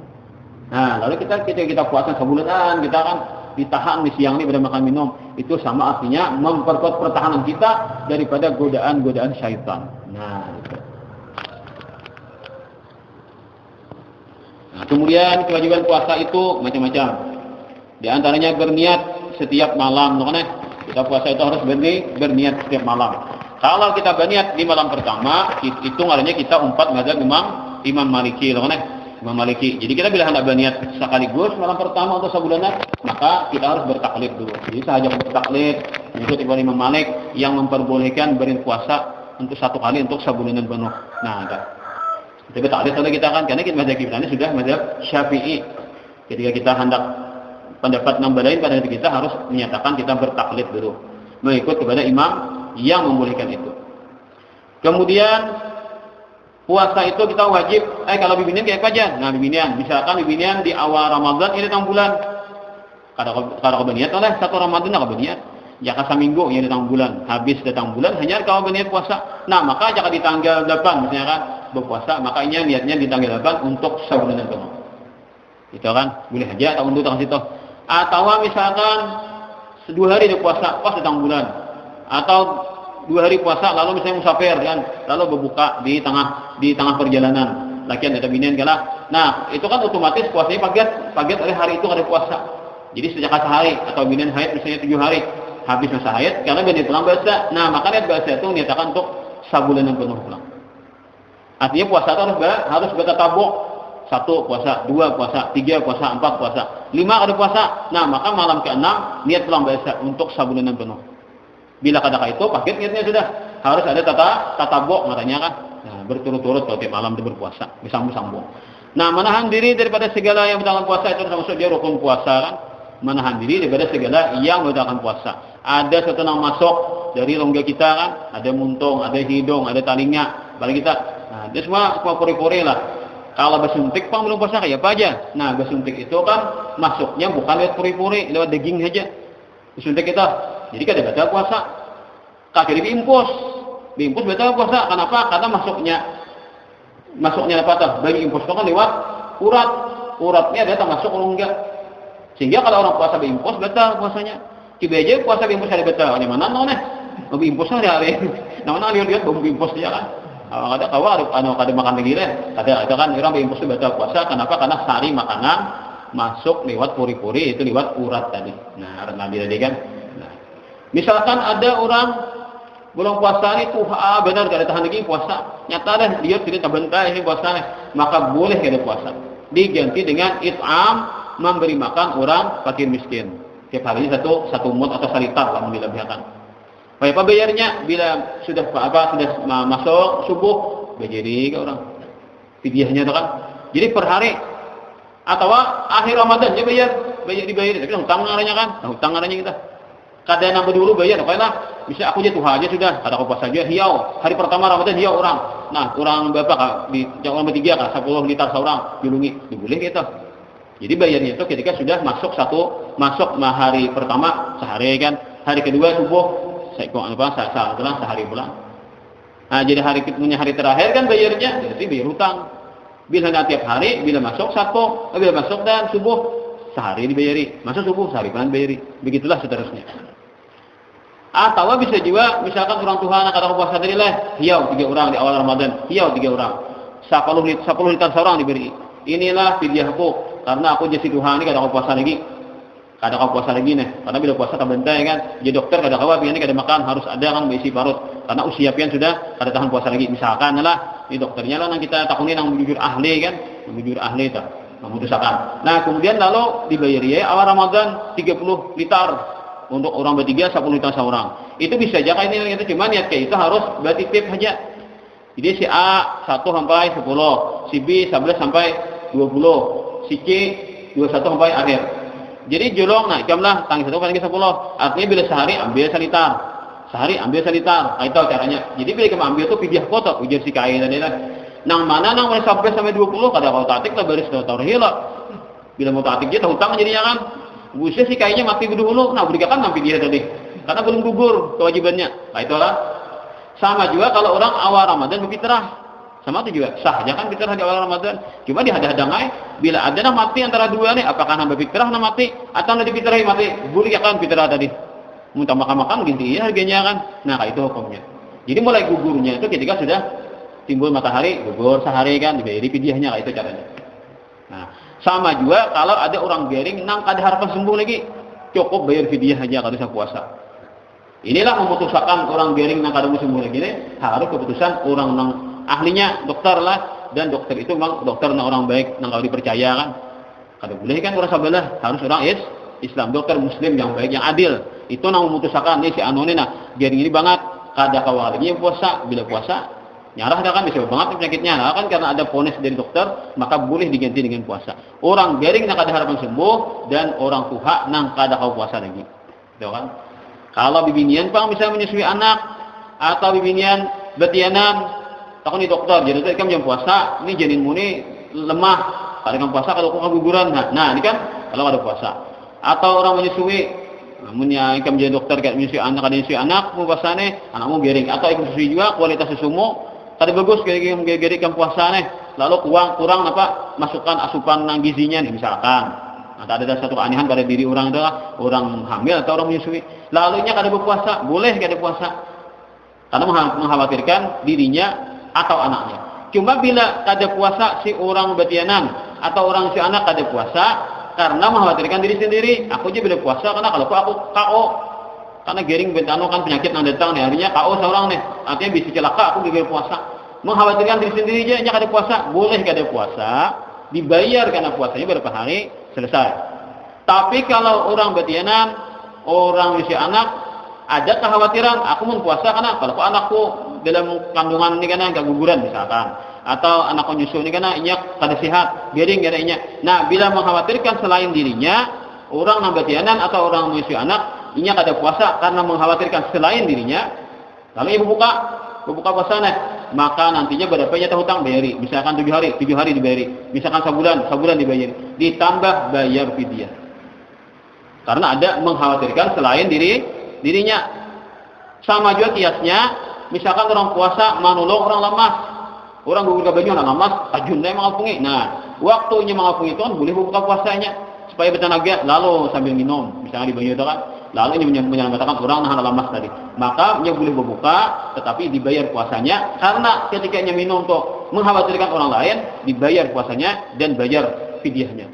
Nah, lalu kita puasa sebulanan, kita kan ditahan di siang ini pada makan minum. Itu sama artinya memperkuat pertahanan kita daripada godaan-godaan syaitan. Nah, itu. Nah, kemudian kewajiban puasa itu macam-macam. Di antaranya berniat setiap malam, kita puasa itu harus berniat setiap malam. Kalau kita berniat di malam pertama, itu artinya kita umpat mazhab Imam Maliki, Imam Maliki. Jadi kita bila hendak berniat sekaligus malam pertama untuk sebulanan, maka kita harus bertaklid dulu. Jadi sahaja bertaklid mengikut Imam Malik yang memperbolehkan berniat puasa untuk satu kali untuk sebulanan penuh. Nah, tapi taklid kalau kita kan karena mazhab kita ini sudah mazhab Syafi'i. Ketika kita hendak pendapat nambah lain pada kita harus menyatakan kita bertaklid dulu mengikut kepada imam yang membolehkan itu. Kemudian puasa itu kita wajib kalau bibinian kayak apa aja? Nah, bibinian misalkan bibinian di awal Ramadan ini datang bulan. Kalau berniat oleh satu Ramadan nak berniat jaka seminggu yang datang bulan, habis datang bulan hanya kalau berniat puasa. Nah, maka jika di tanggal 8 misalnya kan berpuasa, makanya niatnya di tanggal 8 untuk sebulan penuh. Itu kan boleh aja atau untuk tanggal situ. Atau misalkan 2 hari dia puasa pas datang bulan, atau 2 hari puasa lalu misalnya musafir kan, lalu berbuka di tengah perjalanan, lakian ada binian kalah. Nah, itu kan otomatis puasanya paget oleh hari itu ada puasa. Jadi sejak sehari atau binian haid misalnya 7 hari habis masa haid karena binian pulang bahasa. Nah, makanya bahasa itu niatakan untuk sabulanan penuh pulang. Artinya puasa itu harus bertatabuk. 1 puasa, 2 puasa, 3 puasa, 4 puasa, 5 ada puasa. Nah, maka malam ke-6 niat pulang biasa untuk sabulanan penuh. Bila kadang itu paket niatnya sudah harus ada tatabuk katanya kan. Nah, berturut-turut kalau tiap malam dia berpuasa, disambung-sambung. Nah, menahan diri daripada segala yang berdalam puasa itu termasuk dia rukun puasa kan. Menahan diri daripada segala yang berdalam puasa. Ada sesuatu yang masuk dari rongga kita kan, ada muntung, ada hidung, ada talinga, balik kita. Nah, dia semua pori-pori lah. Kalau bersuntik pang belum puasa kayak apa aja. Nah, bersuntik itu kan masuknya bukan lewat puri-puri, lewat daging saja. Bersuntik kita. Jadi kan ada batal puasa. Kaki diimpus batal puasa. Kenapa? Karena masuknya apa tuh? Bagi impus itu kan lewat urat. Uratnya ada termasuk kalau enggak. Sehingga kalau orang puasa berimpus batal puasanya. Tiba aja puasa berimpus ada batal. Di mana nih? Berimpus hari. Namanya lihat berimpus dia kan. Ada makan lagi deh. Ada kan orang berimpus itu batal puasa. Kenapa? Karena sari makanan masuk lewat puri-puri itu lewat urat tadi. Nah, Nabi tadi kan. Nah, misalkan ada orang belum puasa itu benar gak ada tahan lagi puasa. Nyata deh dia tidak terbentai ini puasanya. Maka boleh ada puasa. Diganti dengan it'am memberi makan orang fakir miskin. Tiap hari satu mut atau salitar lah dilebihkan. Apa bayarnya bila sudah masuk subuh bayari ke orang. Fidyahnya itu kan. Jadi per hari atau akhir Ramadan dia dibayar tapi hutang ngaranya kan. Hutang ngaranya kita. Kadang nambah dulu bayar, pokoknya bisa aku jatuh aja sudah, ada aku pas saja hiau. Hari pertama Ramadan hiau orang. Nah, orang berapa di orang bertiga kan 10 liter seorang dilungi, diboleh gitu. Jadi bayarnya itu ketika sudah masuk hari pertama sehari kan, hari kedua subuh setelah sehari pulang. Nah, jadi hari terakhir kan bayarnya jadi bayar hutang. Bila tiap hari, bila masuk dan subuh sehari dibayari, masuk subuh sehari pulang bayari. Begitulah seterusnya. Atau bisa juga misalkan orang Tuhan kata puasa tadi lah, hiau 3 orang di awal Ramadan, hiau 3 orang. 10 liter seorang diberi. Inilah fidyahku karena aku jadi Tuhan ini kata puasa lagi. Kada kau puasa lagi nih, karena bila puasa tak bentai kan. Jadi dokter kada kau ini kada makan harus ada kan berisi parut. Karena usia pian sudah kada tahan puasa lagi. Misalkan lah, ini dokternya lah yang kita takuni yang jujur ahli kan, jujur ahli tak memutuskan. Nah kemudian lalu dibayari awal Ramadan 30 liter untuk orang bertiga 10 liter seorang. Itu bisa aja kan ini itu cuma niat kayak itu harus berarti tip aja. Jadi si A 1 sampai 10, si B 11 sampai 20, si C 21 sampai akhir. Jadi jolong nah jamlah tangis 1 sampai 10. Artinya bila sehari ambil salitar. Nah, itu caranya. Jadi bila kamu ambil tuh pidyah kotor ujar si kai tadi lah. Nang mana nang sampai 20 kada kau tatik lah baris tahu hilang. Bila mau tatik dia tahu hutang jadinya kan. Busnya si kayaknya mati dulu, nah berikan sampai dia tadi, karena belum gugur kewajibannya. Nah itulah. Sama juga kalau orang awal Ramadan berfitrah, sama itu juga sah, jangan fitrah di awal Ramadan. Cuma dihadang-hadangai, bila ada yang mati antara dua nih, apakah nambah fitrah nama mati atau nanti fitrahi mati? Boleh kan fitrah tadi, muntah makan gini ya harganya kan. Nah itu hukumnya. Jadi mulai gugurnya itu ketika sudah timbul matahari, gugur sehari kan, dibayari fidyahnya, kayak itu caranya. Nah. Sama juga kalau ada orang garing nang kada harapan sembuh lagi, cukup bayar fidyah aja kalau bisa puasa. Inilah memutuskan orang garing nang kada sembuh lagi ini harus keputusan orang nang ahlinya, dokter lah, dan dokter itu memang dokter nang orang baik nang kalau dipercaya kan. Kada boleh kan orang sabelah, harus orang Islam, dokter muslim yang baik, yang adil. Itu nang memutuskan nih si anone nah garing ini banget kada kawalinya puasa, bila puasa nyarah dah kan bisa banget penyakitnya nah, kan karena ada ponis dari dokter maka boleh diganti dengan puasa. Orang garing nang kada harapan sembuh dan orang tua nang kada kau puasa lagi. Gitu kan? Kalau bibinian pang bisa menyusui anak atau bibinian betianan takon di dokter jadi itu kan jam puasa ini janinmu ini lemah kada kan puasa kalau kau keguguran. Nah ini kan kalau ada puasa atau orang menyusui namunnya ikam jadi dokter kayak menyusui anak mau puasane anakmu garing atau ikam menyusui juga kualitas susumu kada bagus gede kan puasane lalu kurang apa masukkan asupan nang gizinya nih misalkan ada satu keanehan pada diri orang itu orang hamil atau orang menyusui lalu nya kada berpuasa boleh kada puasa karena mengkhawatirkan dirinya atau anaknya. Cuma bila kada puasa si orang betianan atau orang si anak kada puasa karena mengkhawatirkan diri sendiri, aku aja bila puasa karena kalau aku KO karena garing bentano kan penyakit yang datang nih harinya KO seorang nih artinya bisa celaka aku gagal puasa mengkhawatirkan diri sendiri aja nya kada puasa boleh kada puasa dibayar karena puasanya berapa hari selesai. Tapi kalau orang betianan orang usia anak ada kekhawatiran aku mau puasa karena kalau anakku dalam kandungan ini karena keguguran misalkan atau anakku nyusu ini karena inyak kada sehat garing gadainya. Nah bila mengkhawatirkan selain dirinya orang nambatianan atau orang usia anak inya kada puasa karena mengkhawatirkan selain dirinya lalu ibu buka puasanya maka nantinya berapa nya hutang bayari misalkan 7 hari dibayari misalkan sebulan dibayari ditambah bayar fidyah karena ada mengkhawatirkan selain dirinya. Sama juga kiasnya misalkan orang puasa menolong orang lemas orang gugur ke banyu orang lemas tajunnya mengapungi nah waktunya mengapungi itu kan boleh buka puasanya supaya bertenaga lalu sambil minum misalnya di banyu itu kan lalu ini menyelamatkan orang nahan lemas tadi maka dia boleh berbuka tetapi dibayar puasanya karena ketika dia minum untuk mengkhawatirkan orang lain dibayar puasanya dan bayar fidyahnya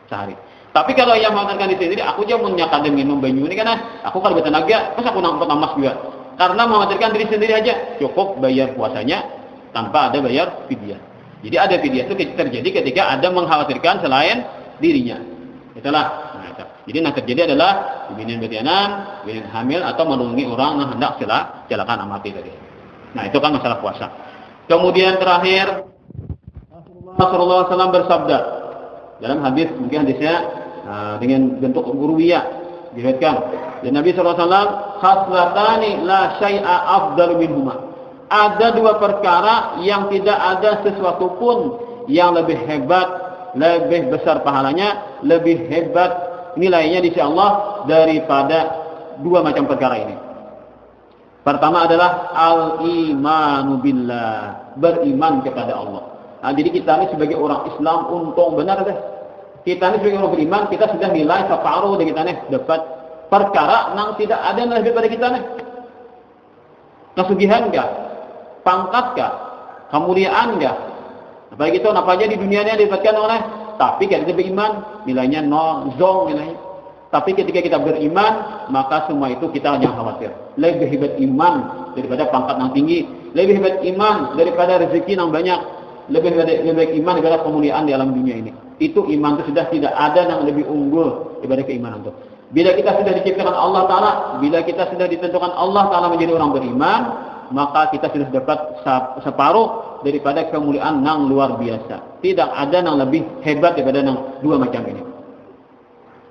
sehari. Tapi kalau yang mengatakan di sini aku aja menyakade minum banyu ini karena aku kan bertenaga pas aku nampak lemas juga karena mengkhawatirkan diri sendiri aja cukup bayar puasanya tanpa ada bayar fidyah. Jadi ada fidyah itu terjadi ketika ada mengkhawatirkan selain dirinya. Itulah. Nah, itu. Jadi yang terjadi adalah binian betianan, binian hamil atau melindungi orang yang hendak kecelakaan mati tadi. Nah, itu kan masalah puasa. Kemudian terakhir Rasulullah SAW bersabda dalam hadis, mungkin hadisnya dengan bentuk urwiyah diriwayatkan. Dan Nabi SAW, khaslatani la syai'a afdalu minhuma. Ada dua perkara yang tidak ada sesuatu pun yang lebih hebat, lebih besar pahalanya, lebih hebat nilainya di sisi Allah daripada dua macam perkara ini. Pertama adalah al-imanu billah, beriman kepada Allah. Nah, jadi kita ini sebagai orang Islam untung benar deh. Kita ini sebagai orang beriman, kita sudah nilai separuh dari kita nih dapat perkara yang tidak ada yang lebih daripada kita nih. Kesugihan kah? Pangkat kah? Kemuliaan kah? Baik itu apa aja di dunia ini didapatkan oleh, tapi kita beriman, nilainya nol, zong nilainya. Tapi ketika kita beriman, maka semua itu kita jangan khawatir. Lebih hebat iman daripada pangkat yang tinggi, lebih hebat iman daripada rezeki yang banyak, lebih baik iman daripada kemuliaan di alam dunia ini. Itu iman itu sudah tidak ada yang lebih unggul daripada keimanan itu. Bila kita sudah diciptakan Allah Ta'ala, bila kita sudah ditentukan Allah Ta'ala menjadi orang beriman, maka kita sudah dapat separuh daripada kemuliaan yang luar biasa. Tidak ada yang lebih hebat daripada yang dua macam ini.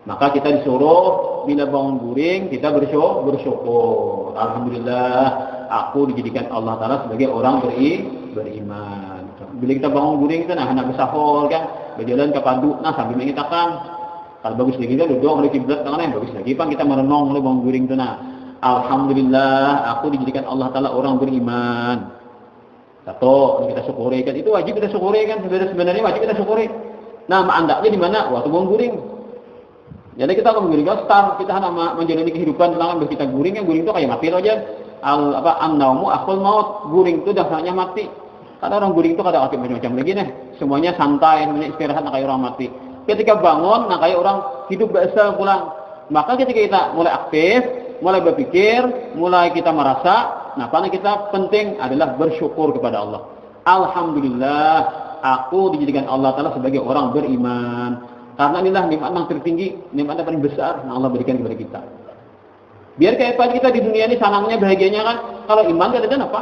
Maka kita disuruh bila bangun guring kita bersyukur. Alhamdulillah aku dijadikan Allah Ta'ala sebagai orang beriman. Bila kita bangun guring kita nak bersahur kan, berjalan ke padu nah sambil mengitakan. Kalau bagus lagi kita duduk oleh kiblat tangan bagus lagi pan kita merenung oleh bangun guring itu nah. Alhamdulillah aku dijadikan Allah Ta'ala orang beriman. Satu kita syukuri kan, itu wajib kita syukuri kan, sebenarnya wajib kita syukuri. Nah andaknya di mana? Waktu bangun guring. Jadi kita akan guring start, kita hendak menjalani kehidupan selama kita guring, yang guring itu kayak mati aja. An-naumu akhul maut, guring itu dasarnya mati. Karena orang guring itu kada aktif macam-macam lagi nih. Semuanya santai, semuanya istirahat kayak orang mati. Ketika bangun, kayak orang hidup biasa pulang. Maka ketika kita mulai aktif, mulai berpikir, mulai kita merasa, nah karena kita penting adalah bersyukur kepada Allah. Alhamdulillah, aku dijadikan Allah Ta'ala sebagai orang beriman. Karena inilah nikmat yang tertinggi, nikmat yang paling besar yang Allah berikan kepada kita. Biar kayak apa kita di dunia ini senangnya, bahagianya kan, kalau iman tidak ada apa?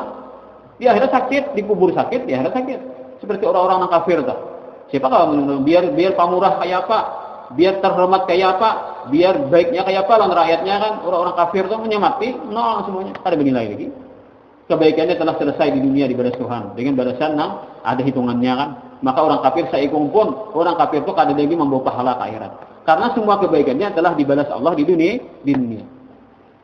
Di akhirat sakit, dikubur sakit, di akhirat sakit. Seperti orang-orang yang kafir tuh. Siapa kalau biar pamurah kayak apa? Biar terhormat kayak apa, biar baiknya kayak apa, lawan rakyatnya kan orang-orang kafir itu menyamati nol semuanya, ada bernilai lagi. Kebaikannya telah selesai di dunia dibalas Tuhan dengan balasan yang ada hitungannya kan. Maka orang kafir saikung pun orang kafir itu kada lagi membawa pahala ke akhirat. Karena semua kebaikannya telah dibalas Allah di dunia.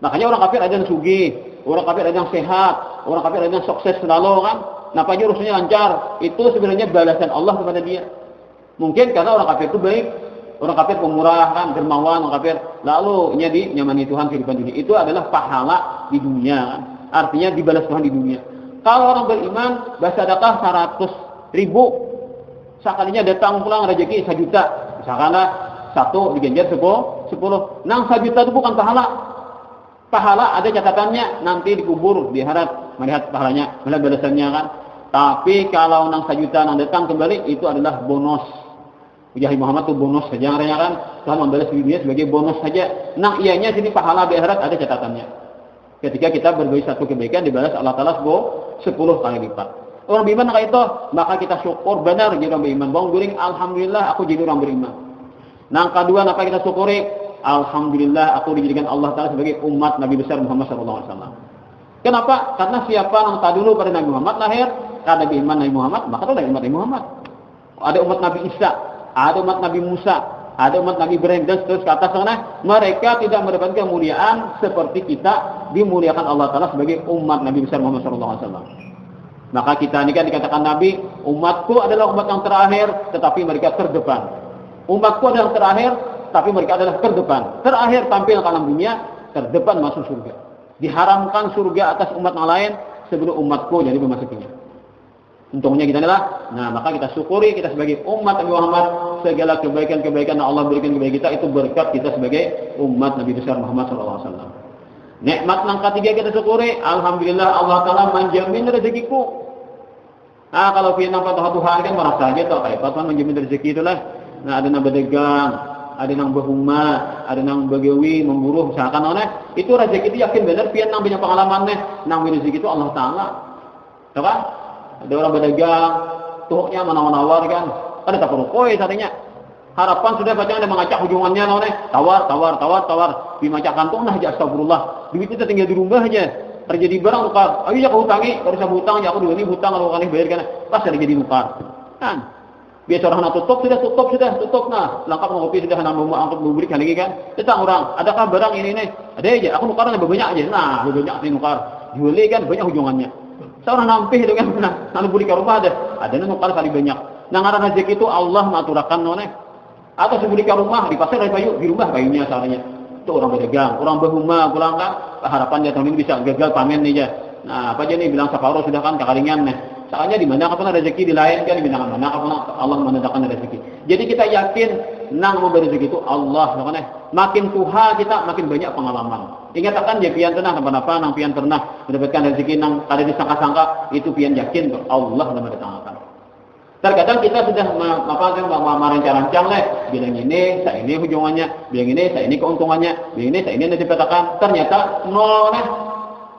Makanya orang kafir ada yang sugih, orang kafir ada yang sehat, orang kafir ada yang sukses selalu kan. Napanya urusannya lancar. Itu sebenarnya balasan Allah kepada dia. Mungkin karena orang kafir itu baik. Orang kafir pemurah kan, dermawan, orang kafir lalu jadi nyamani Tuhan kehidupan dunia. Itu adalah pahala di dunia kan. Artinya dibalas Tuhan di dunia. Kalau orang beriman bersedekah 100.000, sekalinya datang pulang rezeki 1 juta. Misalkanlah 1 diganjar 10. Nang 1 juta itu bukan pahala. Pahala ada catatannya, nanti dikubur di akhirat melihat pahalanya, melihat balasannya kan. Tapi kalau nang 1 juta nang datang kembali itu adalah bonus. Ujian Muhammad itu bonus saja ngaranya kan. Tuhan membalas di dunia sebagai bonus saja. Nah ianya sini pahala di akhirat ada catatannya. Ketika kita berbuat satu kebaikan dibalas Allah Ta'ala 10 kali lipat. Orang beriman kayak itu, maka kita syukur benar jadi orang beriman. Bangun guring, alhamdulillah aku jadi orang beriman. Nah kedua, apa kita syukuri? Alhamdulillah aku dijadikan Allah Ta'ala sebagai umat Nabi besar Muhammad SAW. Kenapa? Karena siapa yang tak dulu pada Nabi Muhammad lahir, ada beriman Nabi Muhammad, maka itu ada umat Nabi Muhammad. Ada umat Nabi Isa, ada umat Nabi Musa, ada umat Nabi Ibrahim dan terus ke atas sana. Mereka tidak mendapatkan kemuliaan seperti kita dimuliakan Allah Ta'ala sebagai umat Nabi besar Muhammad SAW. Maka kita ini kan dikatakan Nabi, umatku adalah umat yang terakhir, tetapi mereka terdepan. Umatku adalah terakhir, tapi mereka adalah terdepan. Terakhir tampil ke alam dunia, terdepan masuk surga. Diharamkan surga atas umat yang lain sebelum umatku jadi memasukinya. Untungnya kita adalah, nah maka kita syukuri kita sebagai umat Nabi Muhammad, segala kebaikan-kebaikan yang Allah berikan kepada kita itu berkat kita sebagai umat Nabi besar Muhammad SAW. Nikmat yang ketiga kita syukuri, alhamdulillah Allah Ta'ala menjamin rezekiku. Nah kalau kita nampak Tuhan kan merasa aja tuh kayak Tuhan menjamin rezeki itulah. Nah ada nambah dagang, ada nang berhuma, ada nang begawi, memburu, misalkan itu rezeki itu yakin benar pian nang banyak pengalamannya, nang rezeki itu Allah Taala. Tahu kan? Ada orang berdagang, tuhnya menawar-nawar kan, ada tak perlu koi tadinya. Harapan sudah baca ada mengacak hujungannya tawar, dimacak kantong nah aja astagfirullah. Duit itu tinggal di rumah aja. Terjadi barang tukar, ayo ya kau hutangi, kalau bisa hutang ya aku dulu ini hutang kalau kalian bayarkan, pas ada jadi tukar. Kan? Biasa orang nak tutup, nah lengkap ngopi sudah nak mau angkat bubur lagi kan. Datang orang, adakah barang ini nih? Ada aja, aku nukaran lebih banyak aja. Nah, lebih banyak sih nukar. Jualnya kan banyak hujungannya. Seorang nampih itu kan, nah beli ke rumah ada nukar kali banyak. Nah ngaran rezeki itu Allah mengaturakan noneh. Atau sebeli ke rumah di pasar ada kayu, di rumah kayunya salahnya. Itu orang berdagang, orang berhuma, pulang kan harapannya tahun ini bisa gagal panen nih ya. Nah, apa aja nih bilang separuh sudah kan kekaringan nih. Soalnya di mana kapan rezeki di lain kan di mana kapan Allah menandakan rezeki. Jadi kita yakin nang memberi rezeki itu Allah, makanya makin tuha kita makin banyak pengalaman. Ingat akan dia pian pernah apa nang pian pernah mendapatkan rezeki nang kada disangka-sangka itu pian yakin Allah yang mendatangkan. Terkadang kita sudah merancang-rancang bilang ini, saya ini hujungannya, bilang ini, saya ini keuntungannya, bilang ini, saya ini nanti dipetakan, ternyata nol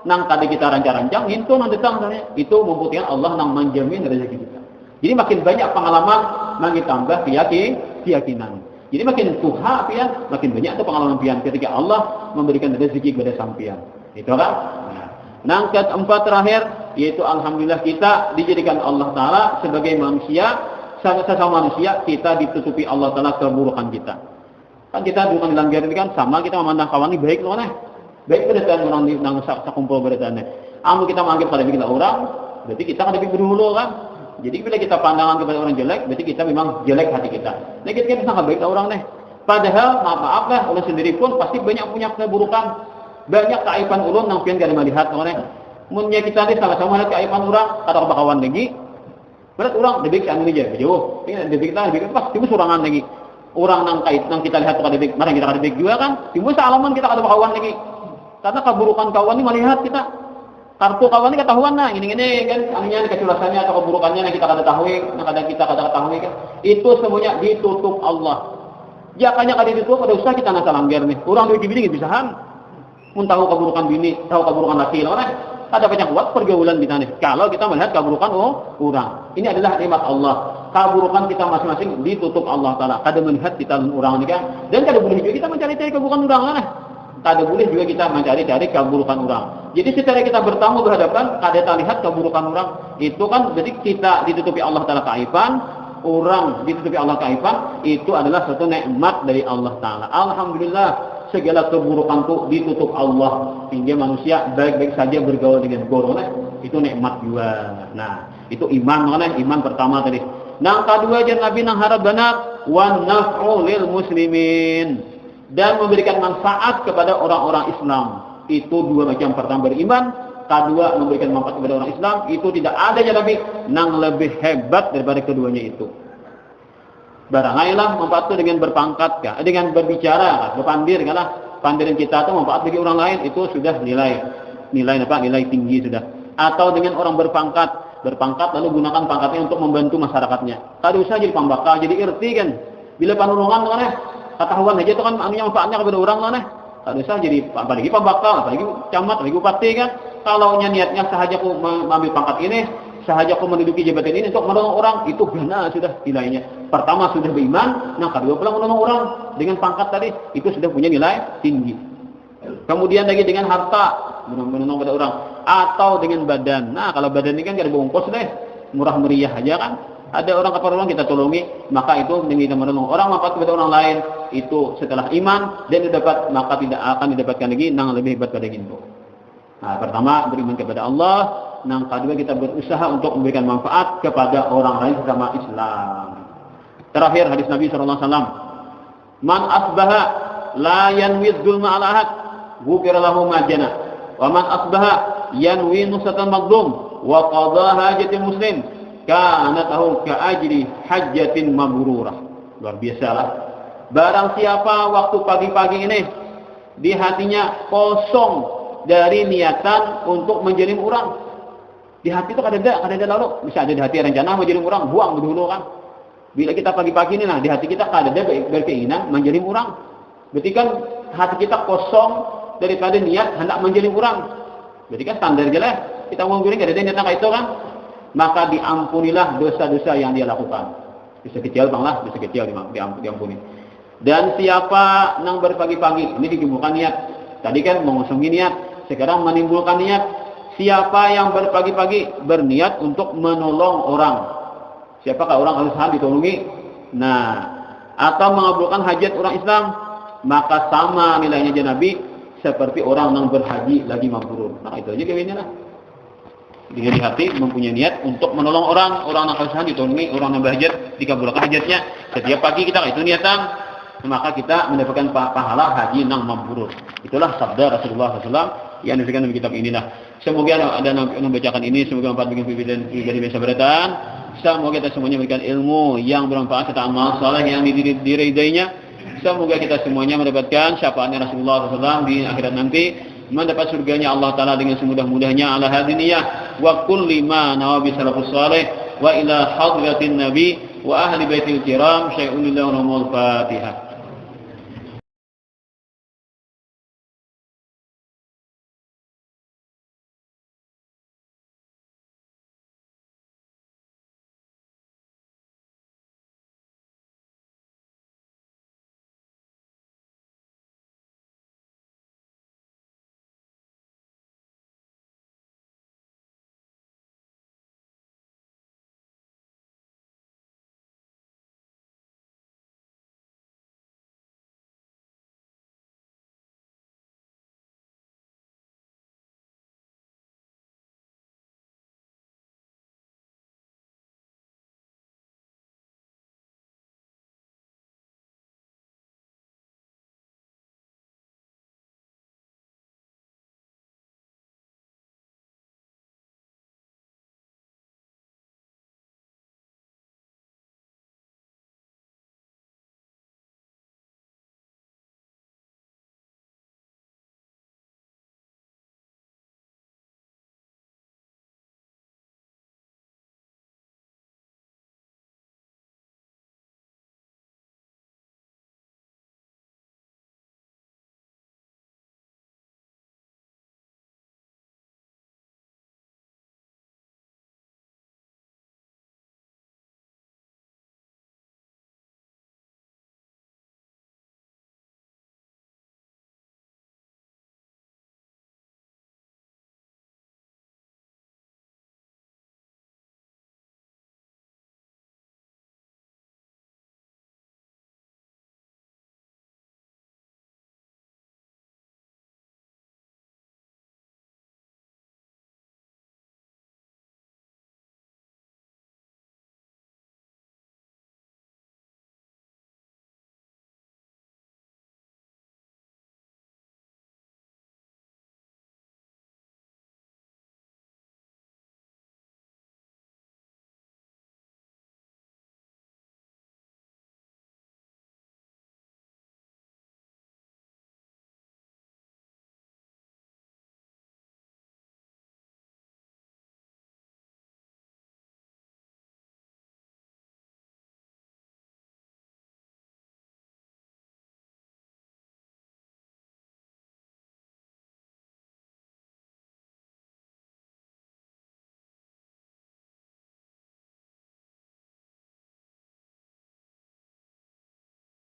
nang tadi kita rancang-rancang, itu nang datang itu membuktikan Allah nang menjamin rezeki kita. Jadi makin banyak pengalaman, makin tambah keyakinan. Jadi makin tuha pian, makin banyak itu pengalaman pian ketika Allah memberikan rezeki kepada sampian. Itu kan? Nah, keempat terakhir yaitu alhamdulillah kita dijadikan Allah Taala sebagai manusia, sesama manusia kita ditutupi Allah Taala keburukan kita. Kan kita bukan dilanggar ini kan sama kita memandang kawan ini baik loh baik berdasarkan orang di nang sakumpul berdasarkan. Amu kita menganggap kalau kita orang, berarti kita kan lebih berhulu kan. Jadi bila kita pandangan kepada orang jelek, berarti kita memang jelek hati kita. Nah kita bisa baik orang nih. Padahal maaf lah orang sendiri pun pasti banyak punya keburukan. Banyak keaiban ulun nang pian kada melihat orang. Munnya kita ni sama-sama melihat keaiban orang atau bakawan lagi. Berat orang debik anu aja jauh. Ini debik kita debik pas timbul surangan lagi. Orang nang kait nang kita lihat kada debik, mari kita kada debik juga kan. Timbul salaman kita kada bakawan lagi. Karena keburukan kawan ni melihat kita. Kartu kawan ni ketahuan nah, ini kan anunya keculasannya atau keburukannya yang kita kada tahu, yang kadang kita kada ketahui kan. Itu semuanya ditutup Allah. Ya kanya kada ditutup pada usaha kita nak langgar nih. Orang duit bini bisahan. Mun tahu keburukan bini, tahu keburukan laki, ada banyak kuat pergaulan kita nih. Kalau kita melihat keburukan orang, ini adalah nikmat Allah. Keburukan kita masing-masing ditutup Allah Taala. Kada melihat kita orang ini kan, dan kada boleh juga kita mencari-cari keburukan orang lah. Kada boleh juga kita mencari-cari keburukan orang. Jadi secara kita bertamu berhadapan, kada terlihat keburukan orang. Itu kan berarti kita ditutupi Allah Taala keaiban. Orang ditutupi Allah keaiban, itu adalah suatu nikmat dari Allah Taala. Alhamdulillah. Segala keburukan itu ditutup Allah sehingga manusia baik-baik saja bergaul dengan golongan itu nikmat juga. Nah itu iman iman pertama tadi. Nang kedua jangan Nabi nang harap benar wan naf'u lil muslimin dan memberikan manfaat kepada orang-orang Islam. Itu dua macam. Pertama beriman, kedua memberikan manfaat kepada orang Islam. Itu tidak ada yang nang lebih hebat daripada keduanya itu. Barangailah manfaat itu dengan berpangkat kah, dengan berbicara, berpandir kalah. Pandiran kita itu manfaat bagi orang lain itu sudah nilai tinggi sudah. Atau dengan orang berpangkat lalu gunakan pangkatnya untuk membantu masyarakatnya. Kada usah jadi pambaka, jadi irti kan. Bila panulungan kan ketahuan aja itu kan anunya manfaatnya kepada orang kan. Kada usah jadi apalagi pambaka, apalagi camat, apalagi bupati kan. Kalau niatnya sahaja aku mengambil pangkat ini, sahaja aku menduduki jabatan ini untuk menolong orang, itu benar sudah nilainya. Pertama sudah beriman, nah kedua pula menolong orang dengan pangkat tadi, itu sudah punya nilai tinggi. Kemudian lagi dengan harta, menolong pada orang, atau dengan badan. Nah kalau badan ini kan tidak bongkos deh, murah meriah aja kan. Ada orang keperluan kita tolongi, maka itu kita menolong orang manfaat kepada orang lain, itu setelah iman dan didapat, maka tidak akan didapatkan lagi yang lebih hebat pada itu. Nah pertama beriman kepada Allah. Yang kedua kita berusaha untuk memberikan manfaat kepada orang lain sesama Islam. Terakhir hadis Nabi SAW. Man asbaha la yanwi dzulma ala ahad ghufira lahu ma jana. Wa man asbaha yanwi nusatan maghdum wa qada hajatil muslim kana tahu ka ajri hajjatin mabrurah. Luar biasa lah. Barang siapa waktu pagi-pagi ini di hatinya kosong dari niatan untuk menjalim orang. Di hati itu ada lalu bisa ada di hati rencana mau jadi orang buang dulu kan. Bila kita pagi-pagi ini, nah di hati kita ada berkeinginan menjadi orang. Berarti kan hati kita kosong daripada niat hendak menjadi orang. Berarti kan standar jelas. Kita mau guring ada niat kayak itu kan. Maka diampunilah dosa-dosa yang dia lakukan. Bisa kecil bang lah, bisa kecil diampuni. Dan siapa yang berpagi-pagi, ini ditimbulkan niat. Tadi kan mengosongi niat, sekarang menimbulkan niat. Siapa yang berpagi-pagi berniat untuk menolong orang. Siapakah orang harus ditolongi? Nah, atau mengabulkan hajat orang Islam, maka sama nilainya aja Nabi seperti orang yang berhaji lagi mabrur. Nah, itu aja kawinnya lah. Dia di hati mempunyai niat untuk menolong orang yang harus ditolongi, orang yang berhajat dikabulkan hajatnya. Setiap pagi kita itu niatan, maka kita mendapatkan pahala haji yang mabrur. Itulah sabda Rasulullah SAW yang disebutkan dalam kitab inilah. Semoga ada yang membacakan ini, semoga manfaat bagi pribadi biasa beratan. Semoga kita semuanya memberikan ilmu yang bermanfaat serta amal saleh yang diridainya. Semoga kita semuanya mendapatkan syafaatnya Rasulullah SAW di akhirat nanti, mendapat surganya Allah Ta'ala dengan semudah-mudahnya ala hadiniyah wa kulli ma nawabi salafus salih wa ila hadratin nabi wa ahli baitil kiram syai'un lillahi wa Fatihah.